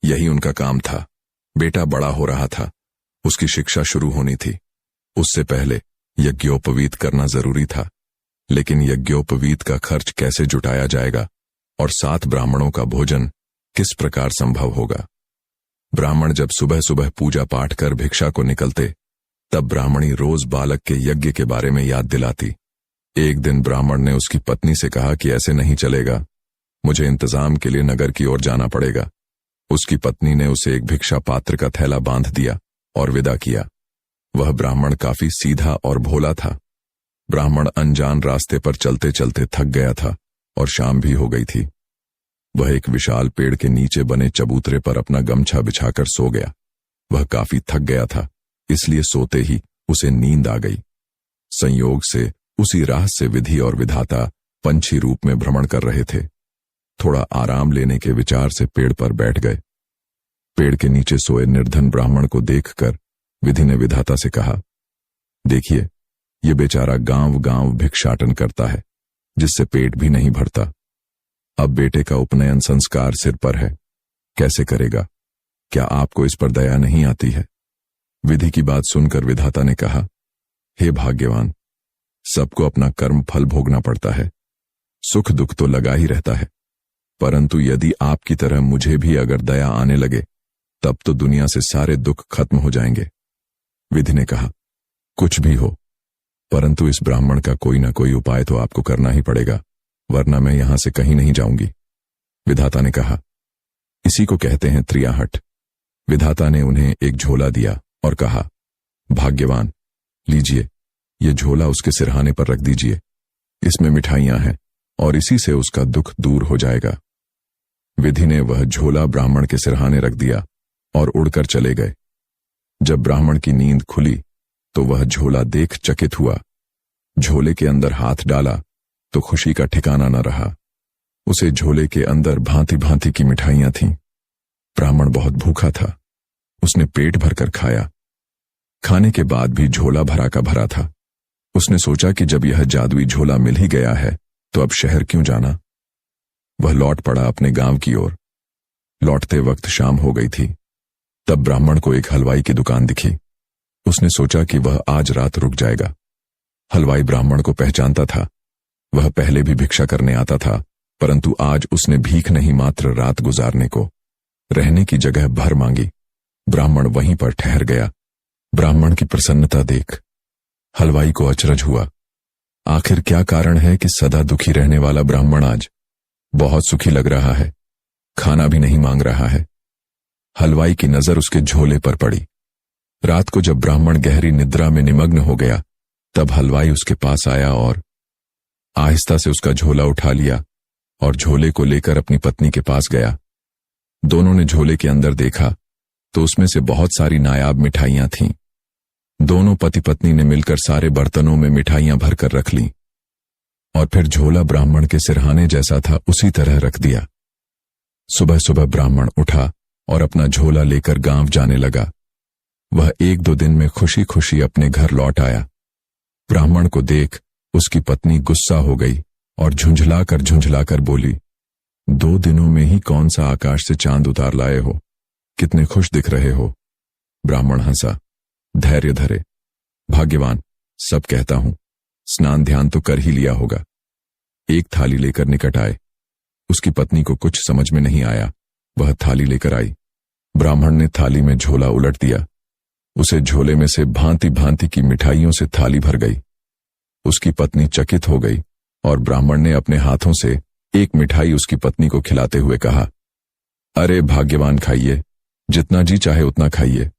यही उनका काम था। बेटा बड़ा हो रहा था, उसकी शिक्षा शुरू होनी थी। उससे पहले यज्ञोपवीत करना जरूरी था। लेकिन यज्ञोपवीत का खर्च कैसे जुटाया जाएगा और 7 ब्राह्मणों का भोजन किस प्रकार संभव होगा? ब्राह्मण जब सुबह सुबह पूजा पाठ कर भिक्षा को निकलते, तब ब्राह्मणी रोज बालक के यज्ञ के बारे में याद दिलाती। एक दिन ब्राह्मण ने उसकी पत्नी से कहा कि ऐसे नहीं चलेगा, मुझे इंतजाम के लिए नगर की ओर जाना पड़ेगा। उसकी पत्नी ने उसे एक भिक्षा पात्र का थैला बांध दिया और विदा किया। वह ब्राह्मण काफी सीधा और भोला था। ब्राह्मण अनजान रास्ते पर चलते चलते थक गया था और शाम भी हो गई थी। वह एक विशाल पेड़ के नीचे बने चबूतरे पर अपना गमछा बिछाकर सो गया। वह काफी थक गया था, इसलिए सोते ही उसे नींद आ गई। संयोग से उसी राह से विधि और विधाता पंछी रूप में भ्रमण कर रहे थे। थोड़ा आराम लेने के विचार से पेड़ पर बैठ गए। पेड़ के नीचे सोए निर्धन ब्राह्मण को देखकर विधि ने विधाता से कहा, देखिए, ये बेचारा गांव गांव भिक्षाटन करता है, जिससे पेट भी नहीं भरता। अब बेटे का उपनयन संस्कार सिर पर है, कैसे करेगा? क्या आपको इस पर दया नहीं आती है? विधि की बात सुनकर विधाता ने कहा, हे भाग्यवान, सबको अपना कर्म फल भोगना पड़ता है। सुख दुख तो लगा ही रहता है, परंतु यदि आपकी तरह मुझे भी अगर दया आने लगे, तब तो दुनिया से सारे दुख खत्म हो जाएंगे। विधि ने कहा, कुछ भी हो, परंतु इस ब्राह्मण का कोई ना कोई उपाय तो आपको करना ही पड़ेगा, वरना मैं यहां से कहीं नहीं जाऊंगी। विधाता ने कहा, इसी को कहते हैं त्रियाहट। विधाता ने उन्हें एक झोला दिया और कहा, भाग्यवान, लीजिए, ये झोला उसके सिरहाने पर रख दीजिए। इसमें मिठाइयां हैं और इसी से उसका दुख दूर हो जाएगा। विधि ने वह झोला ब्राह्मण के सिरहाने रख दिया और उड़कर चले गए। जब ब्राह्मण की नींद खुली तो वह झोला देख चकित हुआ। झोले के अंदर हाथ डाला तो खुशी का ठिकाना न रहा। उसे झोले के अंदर भांति भांति की मिठाइयां थीं। ब्राह्मण बहुत भूखा था, उसने पेट भरकर खाया। खाने के बाद भी झोला भरा का भरा था। उसने सोचा कि जब यह जादुई झोला मिल ही गया है तो अब शहर क्यों जाना। वह लौट पड़ा अपने गांव की ओर। लौटते वक्त शाम हो गई थी। तब ब्राह्मण को एक हलवाई की दुकान दिखी। उसने सोचा कि वह आज रात रुक जाएगा। हलवाई ब्राह्मण को पहचानता था। वह पहले भी भिक्षा करने आता था, परंतु आज उसने भीख नहीं मात्र रात गुजारने को, रहने की जगह भर मांगी। ब्राह्मण वहीं पर ठहर गया। ब्राह्मण की प्रसन्नता देख हलवाई को अचरज हुआ। आखिर क्या कारण है कि सदा दुखी रहने वाला ब्राह्मण आज बहुत सुखी लग रहा है, खाना भी नहीं मांग रहा है। हलवाई की नजर उसके झोले पर पड़ी। रात को जब ब्राह्मण गहरी निद्रा में निमग्न हो गया, तब हलवाई उसके पास आया और आहिस्ता से उसका झोला उठा लिया और झोले को लेकर अपनी पत्नी के पास गया। दोनों ने झोले के अंदर देखा तो उसमें से बहुत सारी नायाब मिठाइयां थीं। दोनों पति पत्नी ने मिलकर सारे बर्तनों में मिठाइयां भरकर रख लीं और फिर झोला ब्राह्मण के सिरहाने जैसा था उसी तरह रख दिया। सुबह सुबह ब्राह्मण उठा और अपना झोला लेकर गांव जाने लगा। वह 1-2 दिन में खुशी खुशी अपने घर लौट आया। ब्राह्मण को देख उसकी पत्नी गुस्सा हो गई और झुंझलाकर बोली, 2 दिनों में ही कौन सा आकाश से चांद उतार लाए हो, कितने खुश दिख रहे हो। ब्राह्मण हंसा। धैर्य धरे। भाग्यवान, सब कहता हूं। स्नान ध्यान तो कर ही लिया होगा। एक थाली लेकर निकट आए। उसकी पत्नी को कुछ समझ में नहीं आया। वह थाली लेकर आई। ब्राह्मण ने थाली में झोला उलट दिया। उसे झोले में से भांति भांति की मिठाइयों से थाली भर गई। उसकी पत्नी चकित हो गई और ब्राह्मण ने अपने हाथों से एक मिठाई उसकी पत्नी को खिलाते हुए कहा, अरे भाग्यवान, खाइए, जितना जी चाहे उतना खाइए।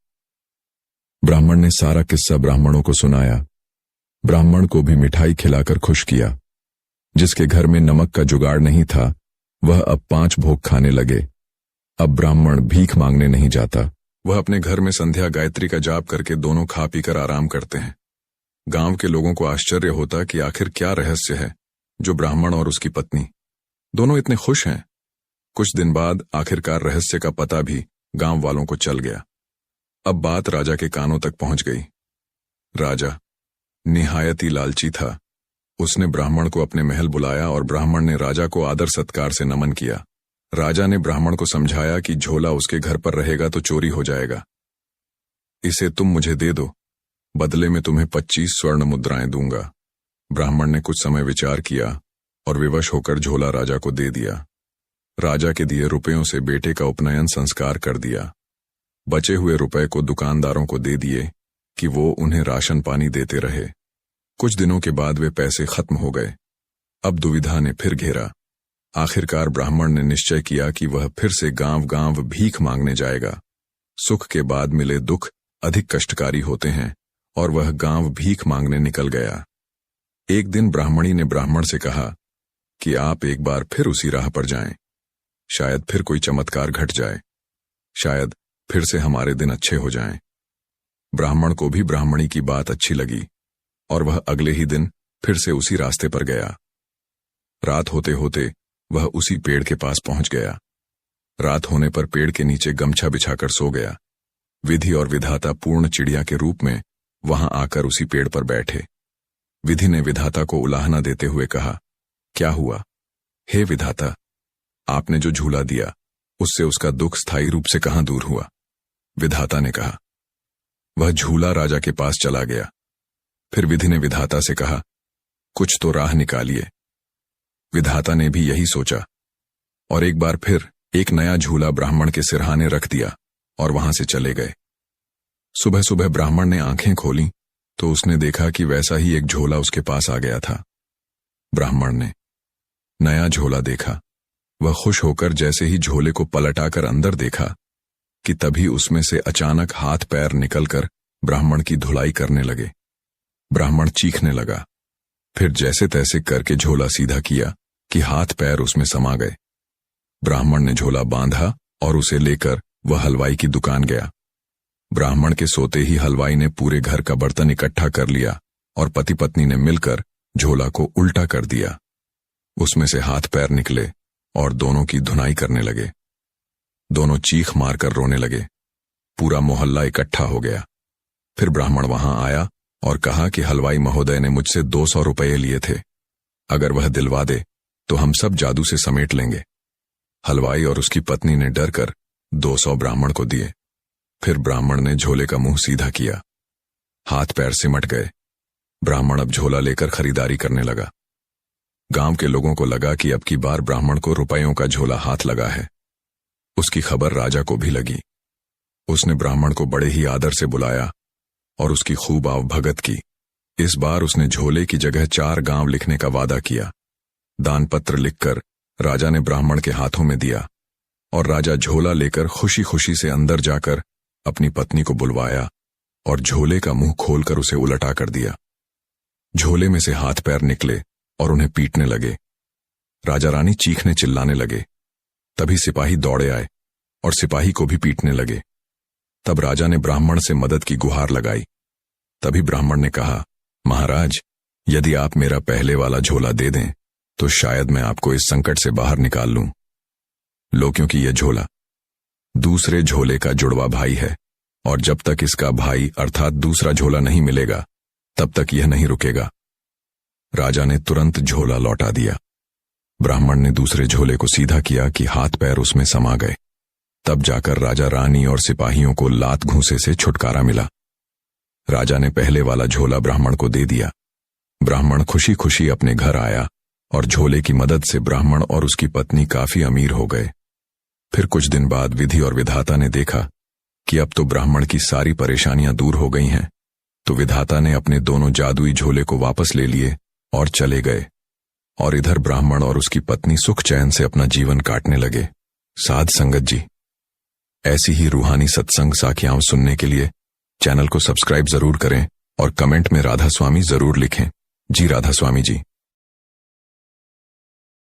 ब्राह्मण ने सारा किस्सा ब्राह्मणों को सुनाया। ब्राह्मण को भी मिठाई खिलाकर खुश किया। जिसके घर में नमक का जुगाड़ नहीं था, वह अब 5 भोग खाने लगे। अब ब्राह्मण भीख मांगने नहीं जाता। वह अपने घर में संध्या गायत्री का जाप करके दोनों खा पीकर आराम करते हैं। गांव के लोगों को आश्चर्य होता कि आखिर क्या रहस्य है जो ब्राह्मण और उसकी पत्नी दोनों इतने खुश हैं। कुछ दिन बाद आखिरकार रहस्य का पता भी गांव वालों को चल गया। अब बात राजा के कानों तक पहुंच गई। राजा निहायत ही लालची था। उसने ब्राह्मण को अपने महल बुलाया और ब्राह्मण ने राजा को आदर सत्कार से नमन किया। राजा ने ब्राह्मण को समझाया कि झोला उसके घर पर रहेगा तो चोरी हो जाएगा। इसे तुम मुझे दे दो, बदले में तुम्हें 25 स्वर्ण मुद्राएं दूंगा। ब्राह्मण ने कुछ समय विचार किया और विवश होकर झोला राजा को दे दिया। राजा के दिए रुपयों से बेटे का उपनयन संस्कार कर दिया। बचे हुए रुपए को दुकानदारों को दे दिए कि वो उन्हें राशन पानी देते रहे। कुछ दिनों के बाद वे पैसे खत्म हो गए। अब दुविधा ने फिर घेरा। आखिरकार ब्राह्मण ने निश्चय किया कि वह फिर से गांव गांव भीख मांगने जाएगा। सुख के बाद मिले दुख अधिक कष्टकारी होते हैं और वह गांव भीख मांगने निकल गया। एक दिन ब्राह्मणी ने ब्राह्मण से कहा कि आप एक बार फिर उसी राह पर जाएं। शायद फिर कोई चमत्कार घट जाए। शायद फिर से हमारे दिन अच्छे हो जाएं। ब्राह्मण को भी ब्राह्मणी की बात अच्छी लगी और वह अगले ही दिन फिर से उसी रास्ते पर गया। रात होते होते वह उसी पेड़ के पास पहुंच गया। रात होने पर पेड़ के नीचे गमछा बिछाकर सो गया। विधि और विधाता पूर्ण चिड़िया के रूप में वहां आकर उसी पेड़ पर बैठे। विधि ने विधाता को उलाहना देते हुए कहा, क्या हुआ? हे विधाता, आपने जो झूला दिया उससे उसका दुख स्थायी रूप से कहां दूर हुआ? विधाता ने कहा, वह झूला राजा के पास चला गया। फिर विधि ने विधाता से कहा, कुछ तो राह निकालिए। विधाता ने भी यही सोचा और एक बार फिर एक नया झूला ब्राह्मण के सिरहाने रख दिया और वहां से चले गए। सुबह सुबह ब्राह्मण ने आंखें खोली तो उसने देखा कि वैसा ही एक झोला उसके पास आ गया था। ब्राह्मण ने नया झोला देखा। वह खुश होकर जैसे ही झोले को पलटाकर अंदर देखा कि तभी उसमें से अचानक हाथ पैर निकलकर ब्राह्मण की धुलाई करने लगे। ब्राह्मण चीखने लगा। फिर जैसे तैसे करके झोला सीधा किया कि हाथ पैर उसमें समा गए। ब्राह्मण ने झोला बांधा और उसे लेकर वह हलवाई की दुकान गया। ब्राह्मण के सोते ही हलवाई ने पूरे घर का बर्तन इकट्ठा कर लिया और पति पत्नी ने मिलकर झोला को उल्टा कर दिया। उसमें से हाथ पैर निकले और दोनों की धुनाई करने लगे। दोनों चीख मारकर रोने लगे। पूरा मोहल्ला इकट्ठा हो गया। फिर ब्राह्मण वहां आया और कहा कि हलवाई महोदय ने मुझसे 200 रुपये लिए थे। अगर वह दिलवा दे तो हम सब जादू से समेट लेंगे। हलवाई और उसकी पत्नी ने डर कर 200 ब्राह्मण को दिए। फिर ब्राह्मण ने झोले का मुंह सीधा किया। हाथ पैर सिमट गए। ब्राह्मण अब झोला लेकर खरीदारी करने लगा। गांव के लोगों को लगा कि अब की बार ब्राह्मण को रुपयों का झोला हाथ लगा है। उसकी खबर राजा को भी लगी। उसने ब्राह्मण को बड़े ही आदर से बुलाया और उसकी खूब आवभगत की। इस बार उसने झोले की जगह 4 गांव लिखने का वादा किया। दानपत्र लिखकर राजा ने ब्राह्मण के हाथों में दिया और राजा झोला लेकर खुशी खुशी से अंदर जाकर अपनी पत्नी को बुलवाया और झोले का मुंह खोलकर उसे उलटा कर दिया। झोले में से हाथ पैर निकले और उन्हें पीटने लगे। राजा रानी चीखने चिल्लाने लगे। तभी सिपाही दौड़े आए और सिपाही को भी पीटने लगे। तब राजा ने ब्राह्मण से मदद की गुहार लगाई। तभी ब्राह्मण ने कहा, महाराज, यदि आप मेरा पहले वाला झोला दे दें तो शायद मैं आपको इस संकट से बाहर निकाल लूं। लो, क्योंकि यह झोला दूसरे झोले का जुड़वा भाई है और जब तक इसका भाई अर्थात दूसरा झोला नहीं मिलेगा तब तक यह नहीं रुकेगा। राजा ने तुरंत झोला लौटा दिया। ब्राह्मण ने दूसरे झोले को सीधा किया कि हाथ पैर उसमें समा गए। तब जाकर राजा रानी और सिपाहियों को लात घूंसे से छुटकारा मिला। राजा ने पहले वाला झोला ब्राह्मण को दे दिया। ब्राह्मण खुशी खुशी अपने घर आया और झोले की मदद से ब्राह्मण और उसकी पत्नी काफी अमीर हो गए। फिर कुछ दिन बाद विधि और विधाता ने देखा कि अब तो ब्राह्मण की सारी परेशानियां दूर हो गई हैं, तो विधाता ने अपने दोनों जादुई झोले को वापस ले लिए और चले गए। और इधर ब्राह्मण और उसकी पत्नी सुख चैन से अपना जीवन काटने लगे। साध संगत जी, ऐसी ही रूहानी सत्संग साखियां सुनने के लिए चैनल को सब्सक्राइब जरूर करें और कमेंट में राधा स्वामी जरूर लिखें। जी राधा स्वामी जी।